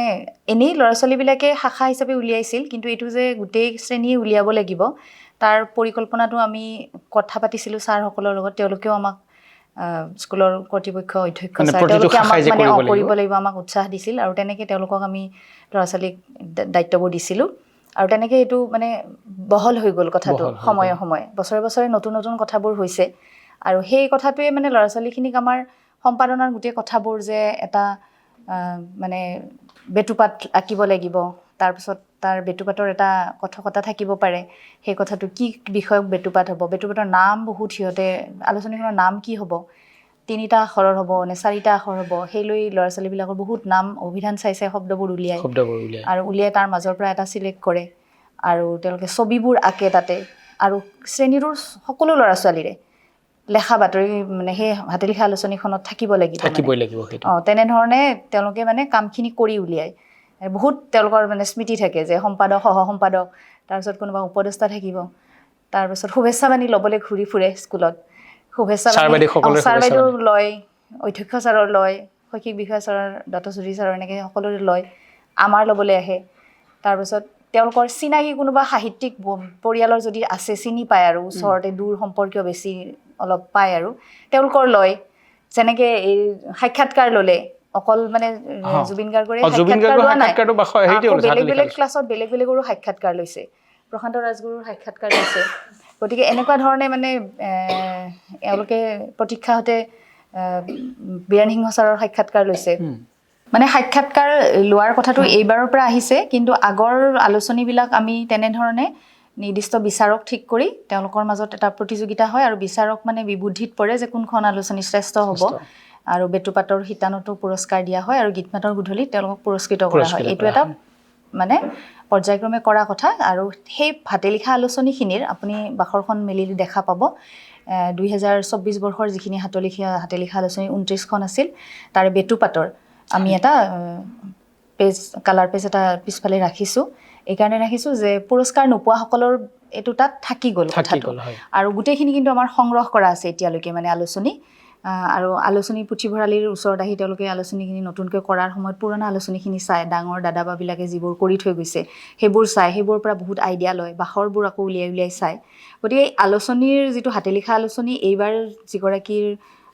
[SPEAKER 6] এনেই ল'ৰা ছোৱালীবিলাকে শাখা হিচাপে উলিয়াইছিল, কিন্তু এইটো যে গোটেই শ্ৰেণীয়ে উলিয়াব লাগিব তাৰ পৰিকল্পনাটো আমি কথা পাতিছিলোঁ ছাৰসকলৰ লগত। তেওঁলোকেও আমাক, স্কুলৰ কৰ্তৃপক্ষ অধ্যক্ষ ছাৰ, তেওঁলোকে আমাক মানে কৰিব লাগিব, আমাক উৎসাহ দিছিল। আৰু তেনেকৈ তেওঁলোকক আমি ল'ৰা ছোৱালীক দায়িত্ববোৰ দিছিলোঁ। আৰু তেনেকৈ এইটো মানে বহল হৈ গ'ল কথাটো, সময়ে বছৰে বছৰে নতুন নতুন কথাবোৰ হৈছে। আৰু সেই কথাটোৱে মানে ল'ৰা ছোৱালীখিনিক আমাৰ সম্পাদনাৰ গোটেই কথাবোৰ যে এটা মানে বেটুপাত আঁকিব লাগিব, তাৰপিছত তাৰ বেটুপাতৰ এটা কথকতা থাকিব পাৰে, সেই কথাটো কি বিষয়ক বেটুপাত হ'ব, বেটুপাতৰ নাম বহুত, সিহঁতে আলোচনীখনৰ নাম কি হ'ব, 3টা আখৰৰ হ'ব নে 4টা আখৰ হ'ব, সেই লৈ ল'ৰা ছোৱালীবিলাকৰ বহুত নাম অভিধান চাই শব্দবোৰ উলিয়ায়, আৰু উলিয়াই তাৰ মাজৰ পৰা এটা চিলেক্ট কৰে, আৰু তেওঁলোকে ছবিবোৰ আঁকে তাতে। আৰু শ্ৰেণীটোৰ সকলো ল'ৰা ছোৱালীৰে লেখা বাতৰি মানে সেই হাতে লিখা আলোচনীখনত থাকিবই লাগিব। তেনেধৰণে তেওঁলোকে মানে কামখিনি কৰি উলিয়ায়। বহুত তেওঁলোকৰ মানে স্মৃতি থাকে যে সম্পাদক, সহ সম্পাদক, তাৰপিছত কোনোবা উপদেষ্টা থাকিব, তাৰপিছত শুভেচ্ছা বাণী ল'বলৈ ঘূৰি ফুৰে স্কুলত, শুভেচ্ছা ছাৰ বাইদেউ লয়, অধ্যক্ষ ছাৰৰ লয়, শৈক্ষিক বিষয়া ছাৰৰ, দত্তচৌধুৰী ছাৰৰ, এনেকৈ সকলোৰে লয়, আমাৰ ল'বলৈ আহে। তাৰপিছত তেওঁলোকৰ চিনাকি কোনোবা সাহিত্যিক পৰিয়ালৰ যদি আছে, চিনি পায় আৰু ওচৰতে দূৰ সম্পৰ্কীয় বেছি অলপ পায়, আৰু তেওঁলোকৰ লয়। যেনেকৈ এই সাক্ষাৎকাৰ ল'লে, অকল মানে জুবিন গাৰ্গৰে সাক্ষাৎকাৰ লোৱা নাই, বেলেগ বেলেগ ক্লাছত বেলেগ বেলেগৰো সাক্ষাৎকাৰ লৈছে, প্ৰশান্ত ৰাজগুৰুৰ সাক্ষাৎকাৰ লৈছে। গতিকে এনেকুৱা ধৰণে মানে এওঁলোকে প্ৰতীক্ষাহঁতে বীৰেণ সিংহ ছাৰৰ সাক্ষাৎকাৰ লৈছে মানে সাক্ষাৎকাৰ লোৱাৰ কথাটো এইবাৰৰ পৰা আহিছে কিন্তু আগৰ আলোচনীবিলাক আমি তেনেধৰণে নিৰ্দিষ্ট বিচাৰক ঠিক কৰি তেওঁলোকৰ মাজত এটা প্ৰতিযোগিতা হয় আৰু বিচাৰক মানে বিবুদ্ধিত পৰে যে কোনখন আলোচনী শ্ৰেষ্ঠ হ'ব আৰু বেটুপাতৰ শিতানতো পুৰস্কাৰ দিয়া হয় আৰু গীতমাতৰ গধূলি তেওঁলোকক পুৰস্কৃত কৰা হয় এইটো এটা মানে পৰ্যায়ক্ৰমে কৰা কথা আৰু সেই হাতে লিখা আলোচনীখিনিৰ আপুনি বাখৰখন মেলি দেখা পাব 2024 বৰ্ষৰ যিখিনি হাতে লিখা আলোচনী 29খন আছিল তাৰে বেটুপাতৰ আমি এটা পেজ কালাৰ পেজ এটা পিছফালে ৰাখিছোঁ এইকাৰণে ৰাখিছোঁ যে পুৰস্কাৰ নোপোৱাসকলৰ এইটো তাত থাকি গ'ল কথাটো আৰু গোটেইখিনি কিন্তু আমাৰ সংগ্ৰহ কৰা আছে এতিয়ালৈকে মানে আলোচনী আৰু আলোচনী পুথিভঁৰালিৰ ওচৰত আহি তেওঁলোকে আলোচনীখিনি নতুনকৈ কৰাৰ সময়ত পুৰণা আলোচনীখিনি চায় ডাঙৰ দাদাবাবিলাকে যিবোৰ কৰি থৈ গৈছে সেইবোৰ চায় সেইবোৰৰ পৰা বহুত আইডিয়া লয় বাখৰবোৰ আকৌ উলিয়াই চায় গতিকে এই আলোচনীৰ যিটো হাতে লিখা আলোচনী এইবাৰ যিগৰাকীৰ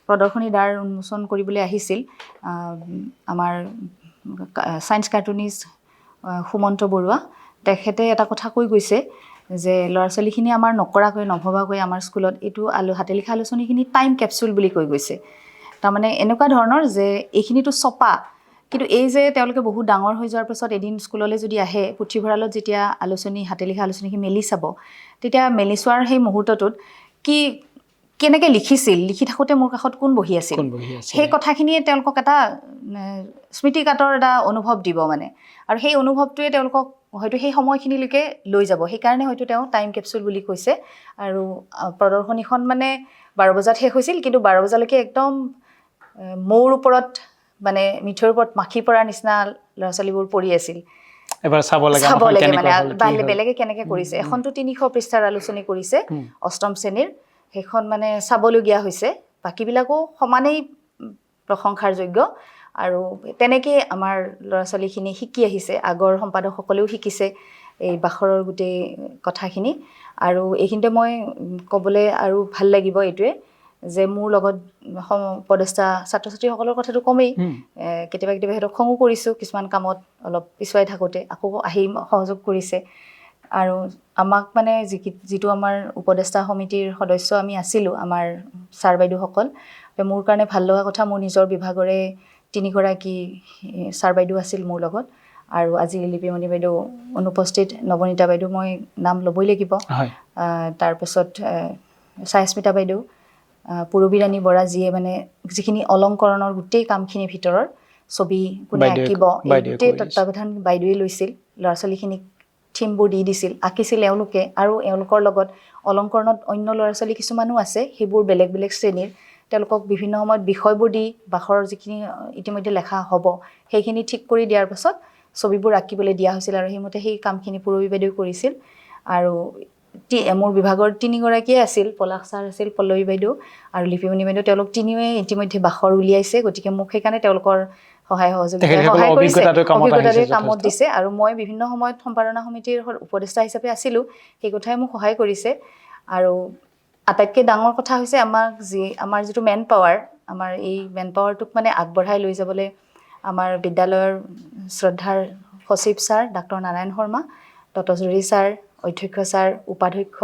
[SPEAKER 6] প্ৰদৰ্শনী দ্বাৰ উন্মোচন কৰিবলৈ আহিছিল আমাৰ ছায়েন্স কাৰ্টুনিষ্ট সুমন্ত বৰুৱা তেখেতে এটা কথা কৈ গৈছে যে ল'ৰা ছোৱালীখিনি আমাৰ নকৰাকৈ নভবাকৈ আমাৰ স্কুলত এইটো হাতে লিখা আলোচনীখিনি টাইম কেপচুল বুলি কৈ গৈছে তাৰমানে এনেকুৱা ধৰণৰ যে এইখিনিতো ছপা কিন্তু এই যে তেওঁলোকে বহুত ডাঙৰ হৈ যোৱাৰ পাছত এদিন স্কুললৈ যদি আহে পুথিভঁৰালত যেতিয়া হাতে লিখা আলোচনীখিনি মেলি চাব তেতিয়া মেলি চোৱাৰ সেই মুহূৰ্তটোত কেনেকৈ লিখি থাকোঁতে মোৰ কাষত কোন বহি আছিল সেই কথাখিনিয়ে তেওঁলোকক এটা স্মৃতিকাতৰ এটা অনুভৱ দিব মানে আৰু সেই অনুভৱটোৱে তেওঁলোকক হয়তো সেই সময়খিনিলৈকে লৈ যাব সেইকাৰণে হয়তো তেওঁ টাইম কেপচুল বুলি কৈছে আৰু প্ৰদৰ্শনীখন মানে 12 বজাত শেষ হৈছিল কিন্তু 12 বজালৈকে একদম মৌৰ ওপৰত মানে মিঠৈৰ ওপৰত মাখি পৰাৰ নিচিনা ল'ৰা ছোৱালীবোৰ পৰি আছিল
[SPEAKER 5] এবাৰ চাব লাগে
[SPEAKER 6] মানে বেলেগে কেনেকৈ কৰিছে এখনতো 300 পৃষ্ঠাৰ আলোচনী কৰিছে অষ্টম শ্ৰেণীৰ সেইখন মানে চাবলগীয়া হৈছে বাকীবিলাকো সমানেই প্ৰশংসাৰ যোগ্য আৰু তেনেকৈ আমাৰ ল'ৰা ছোৱালীখিনি শিকি আহিছে আগৰ সম্পাদকসকলেও শিকিছে এই বাখৰৰ গোটেই কথাখিনি আৰু এইখিনিতে মই ক'বলৈ আৰু ভাল লাগিব এইটোৱে যে মোৰ লগত পদস্থ ছাত্ৰ ছাত্ৰীসকলৰ কথাটো কমেই কেতিয়াবা সিহঁতক খঙো কৰিছোঁ কিছুমান কামত অলপ পিছুৱাই থাকোঁতে আকৌ আহি সহযোগ কৰিছে আৰু আমাক মানে যিটো আমাৰ উপদেষ্টা সমিতিৰ সদস্য আমি আছিলোঁ আমাৰ ছাৰ বাইদেউসকল মোৰ কাৰণে ভাল লগা কথা মোৰ নিজৰ বিভাগৰে 3 গৰাকী ছাৰ বাইদেউ আছিল মোৰ লগত আৰু আজি লিপিমণি বাইদেউ অনুপস্থিত নৱনীতা বাইদেউ মই নাম ল'বই লাগিব তাৰপিছত ছায়াস্মিতা বাইদেউ পুৰবীৰাণী বৰা যিয়ে মানে যিখিনি অলংকৰণৰ গোটেই কামখিনিৰ ভিতৰৰ ছবি কোনে আঁকিব এই গোটেই তত্বাৱধান বাইদেৱে লৈছিল ল'ৰা ছোৱালীখিনিক থিমবোৰ দিছিল আঁকিছিল এওঁলোকে আৰু এওঁলোকৰ লগত অলংকৰণত অন্য ল'ৰা ছোৱালী কিছুমানো আছে সেইবোৰ বেলেগ শ্ৰেণীৰ তেওঁলোকক বিভিন্ন সময়ত বিষয়বোৰ দি বাখৰৰ যিখিনি ইতিমধ্যে লেখা হ'ব সেইখিনি ঠিক কৰি দিয়াৰ পাছত ছবিবোৰ আঁকিবলৈ দিয়া হৈছিল আৰু সেইমতে সেই কামখিনি পুৰবী বাইদেউ কৰিছিল আৰু মোৰ বিভাগৰ 3 গৰাকীয়ে আছিল পলাশ ছাৰ আছিল পল্লৱী বাইদেউ আৰু লিপিমণি বাইদেউ তেওঁলোক তিনিওৱে ইতিমধ্যে বাখৰ উলিয়াইছে গতিকে মোক সেইকাৰণে তেওঁলোকৰ সহায় কৰিছে অভিজ্ঞতাটোৱে কামত দিছে আৰু মই বিভিন্ন সময়ত সম্পাদনা সমিতিৰ উপদেষ্টা হিচাপে আছিলোঁ সেই কথাই মোক সহায় কৰিছে আৰু আটাইতকৈ ডাঙৰ কথা হৈছে আমাৰ যিটো মেন পাৱাৰ আমাৰ এই মেন পাৱাৰটোক মানে আগবঢ়াই লৈ যাবলৈ আমাৰ বিদ্যালয়ৰ শ্ৰদ্ধাৰ সচিব ছাৰ ডাক্তৰ নাৰায়ণ শৰ্মা ততজুৰি ছাৰ অধ্যক্ষ ছাৰ উপাধ্যক্ষ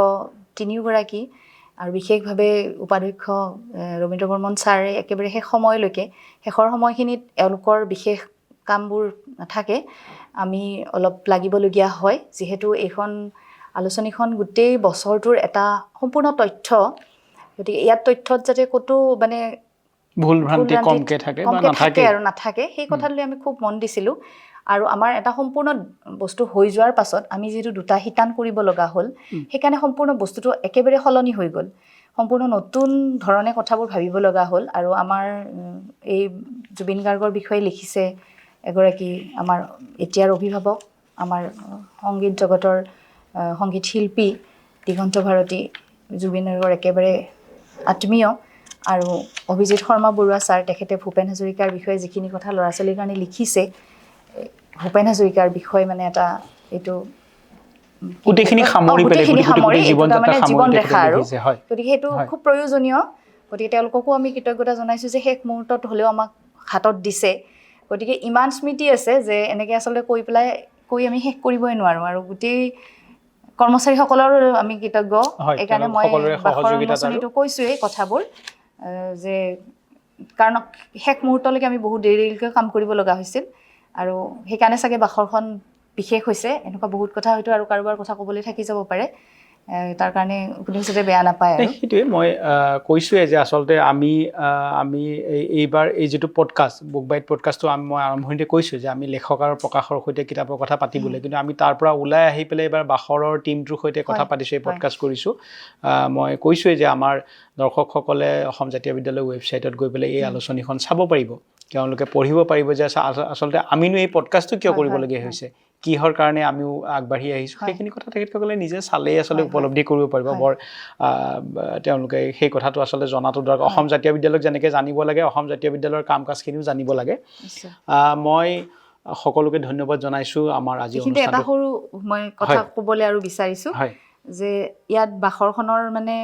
[SPEAKER 6] 3 গৰাকী আৰু বিশেষভাৱে উপাধ্যক্ষ ৰবীন্দ্ৰ বৰ্মন ছাৰে একেবাৰে শেষৰ সময়খিনিত এওঁলোকৰ বিশেষ কামবোৰ নাথাকে আমি অলপ লাগিবলগীয়া হয় যিহেতু এইখন আলোচনীখন গোটেই বছৰটোৰ এটা সম্পূৰ্ণ তথ্য গতিকে ইয়াত তথ্যত যাতে ক'তো মানে
[SPEAKER 5] ভুল ভ্ৰান্তি কমকৈ থাকে
[SPEAKER 6] আৰু নাথাকে সেই কথালৈ আমি খুব মন দিছিলোঁ আৰু আমাৰ এটা সম্পূৰ্ণ বস্তু হৈ যোৱাৰ পাছত আমি যিহেতু 2টা শিতান কৰিব লগা হ'ল সেইকাৰণে সম্পূৰ্ণ বস্তুটো একেবাৰে সলনি হৈ গ'ল সম্পূৰ্ণ নতুন ধৰণে কথাবোৰ ভাবিব লগা হ'ল আৰু আমাৰ এই জুবিন গাৰ্গৰ বিষয়ে লিখিছে এগৰাকী আমাৰ এতিয়াৰ অভিভাৱক আমাৰ সংগীত জগতৰ সংগীত শিল্পী দিগন্ত ভাৰতী জুবিন গাৰ্গৰ একেবাৰে আত্মীয় আৰু অভিজিত শৰ্মা বৰুৱা ছাৰ তেখেতে ভূপেন হাজৰিকাৰ বিষয়ে যিখিনি কথা ল'ৰা ছোৱালীৰ কাৰণে লিখিছে ভূপেন হাজৰিকাৰ বিষয়ে মানে এটা এইটো
[SPEAKER 5] গোটেইখিনি সামৰি
[SPEAKER 6] জীৱন ৰেখা আৰু গতিকে সেইটো খুব প্ৰয়োজনীয় গতিকে তেওঁলোককো আমি কৃতজ্ঞতা জনাইছোঁ যে শেষ মুহূৰ্তত হ'লেও আমাক হাতত দিছে গতিকে ইমান স্মৃতি আছে যে এনেকৈ আচলতে কৈ আমি শেষ কৰিবই নোৱাৰোঁ আৰু গোটেই কৰ্মচাৰীসকলৰ আমি কৃতজ্ঞ এইকাৰণে মই বাখৰ আলোচনীটো কৈছোঁৱেই কথাবোৰ যে কাৰণ শেষ মুহূৰ্তলৈকে আমি বহুত দেৰিলৈকে কাম কৰিব লগা হৈছিল আৰু সেইকাৰণে চাগে বাখৰখন বিশেষ হৈছে এনেকুৱা বহুত কথা হয়তো আৰু কাৰোবাৰ কথা ক'বলৈ থাকি যাব পাৰে তাৰ কাৰণে কোনো যাতে বেয়া নাপায় আৰু
[SPEAKER 5] সেইটোৱে মই কৈছোঁৱে যে আচলতে আমি এইবাৰ এই যিটো পডকাষ্ট বুক বাইট পডকাষ্টটো মই আৰম্ভণিতে কৈছোঁ যে আমি লেখক আৰু প্ৰকাশৰ সৈতে কিতাপৰ কথা পাতিবলৈ কিন্তু আমি তাৰ পৰা ওলাই আহি পেলাই এইবাৰ বাখৰৰ টীমটোৰ সৈতে কথা পাতিছোঁ এই পডকাষ্ট কৰিছোঁ মই কৈছোঁৱে যে আমাৰ দৰ্শকসকলে অসম জাতীয় বিদ্যালয়ৰ ৱেবছাইটত গৈ পেলাই এই আলোচনীখন চাব পাৰিব তেওঁলোকে পঢ়িব পাৰিব যে আচলতে আমিনো এই পডকাষ্টটো কিয় কৰিবলগীয়া হৈছে কিহৰ কাৰণে আমিও আগবাঢ়ি আহিছোঁ সেইখিনি কথা তেখেতসকলে নিজে চালেই আচলতে উপলব্ধি কৰিব পাৰিব বৰ তেওঁলোকে সেই কথাটো আচলতে জনাটো দৰকাৰ অসম জাতীয় বিদ্যালয়ক যেনেকৈ জানিব লাগে অসম জাতীয় বিদ্যালয়ৰ কাম কাজখিনিও জানিব লাগে মই সকলোকে ধন্যবাদ জনাইছোঁ আমাৰ আজি
[SPEAKER 6] এটা সৰু মই কথা ক'বলৈ আৰু বিচাৰিছোঁ যে ইয়াত বাখৰখনৰ মানে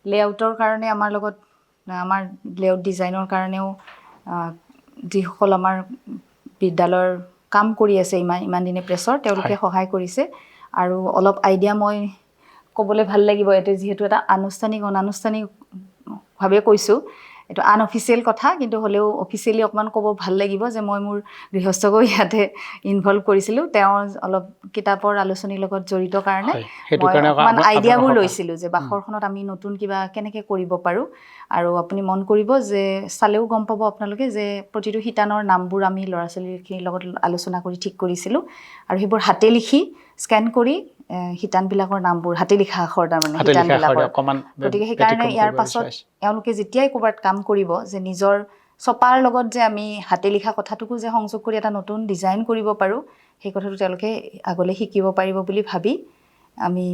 [SPEAKER 6] লেআউটৰ কাৰণে আমাৰ লগত আমাৰ লেআউট ডিজাইনৰ কাৰণেও যিসকল আমাৰ বিদ্যালয়ৰ কাম কৰি আছে ইমান দিনে প্ৰেছৰ তেওঁলোকে সহায় কৰিছে আৰু অলপ আইডিয়া মই ক'বলৈ ভাল লাগিব ইয়াতে যিহেতু এটা অনানুষ্ঠানিকভাৱে কৈছোঁ এইটো আনঅফিচিয়েল কথা কিন্তু হ'লেও অফিচিয়েলি অকণমান ক'ব ভাল লাগিব যে মই মোৰ গৃহস্থকো ইয়াতে ইনভলভ কৰিছিলোঁ তেওঁ অলপ কিতাপৰ আলোচনীৰ লগত জড়িত কাৰণে মই অকণমান আইডিয়াবোৰ লৈছিলোঁ যে বাখৰখনত আমি নতুন কিবা কেনেকৈ কৰিব পাৰোঁ আৰু আপুনি মন কৰিব যে চালেও গম পাব আপোনালোকে যে প্ৰতিটো শিতানৰ নামবোৰ আমি ল'ৰা ছোৱালীখিনিৰ লগত আলোচনা কৰি ঠিক কৰিছিলোঁ আৰু সেইবোৰ হাতে লিখি স্কেন কৰি শিতানবিলাকৰ নামবোৰ হাতে লিখা আখৰ তাৰমানে শিতানবিলাকৰ গতিকে সেইকাৰণে ইয়াৰ পাছত এওঁলোকে যেতিয়াই ক'ৰবাত কাম কৰিব যে নিজৰ ছপাৰ লগত যে আমি হাতে লিখা কথাটোকো যে সংযোগ কৰি এটা নতুন ডিজাইন কৰিব পাৰোঁ সেই কথাটো তেওঁলোকে আগলৈ শিকিব পাৰিব বুলি ভাবি আমি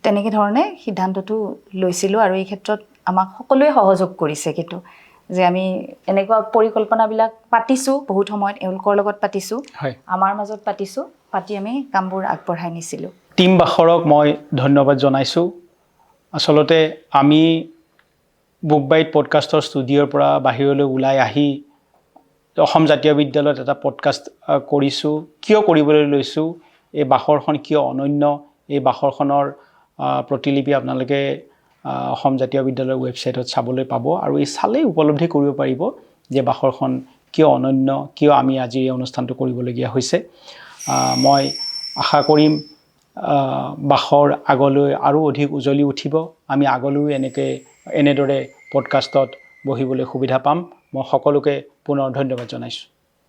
[SPEAKER 6] তেনেকৈ ধৰণে সিদ্ধান্তটো লৈছিলোঁ আৰু এই ক্ষেত্ৰত আমাক সকলোৱে সহযোগ কৰিছে কিন্তু যে আমি এনেকুৱা পৰিকল্পনাবিলাক পাতিছোঁ বহুত সময়ত এওঁলোকৰ লগত পাতিছোঁ আমাৰ মাজত পাতিছোঁ পাতি আমি কামবোৰ আগবঢ়াই নিছিলোঁ
[SPEAKER 5] টীম বাখৰক মই ধন্যবাদ জনাইছোঁ আচলতে আমি বুক বাইট পডকাষ্টৰ ষ্টুডিঅ'ৰ পৰা বাহিৰলৈ ওলাই আহি অসম জাতীয় বিদ্যালয়ত এটা পডকাষ্ট কৰিছোঁ কিয় কৰিবলৈ লৈছোঁ এই বাখৰখন কিয় অনন্য এই বাখৰখনৰ প্ৰতিলিপি আপোনালোকে অসম জাতীয় বিদ্যালয়ৰ ৱেবছাইটত চাবলৈ পাব আৰু এই চালেই উপলব্ধি কৰিব পাৰিব যে বাখৰখন কিয় অনন্য কিয় আমি আজি এই অনুষ্ঠানটো কৰিবলগীয়া হৈছে মই আশা কৰিম বাখৰ আগলৈ আৰু অধিক উজ্বলি উঠিব আমি আগলৈও এনেদৰে পডকাষ্টত বহিবলৈ সুবিধা পাম মই সকলোকে পুনৰ ধন্যবাদ জনাইছোঁ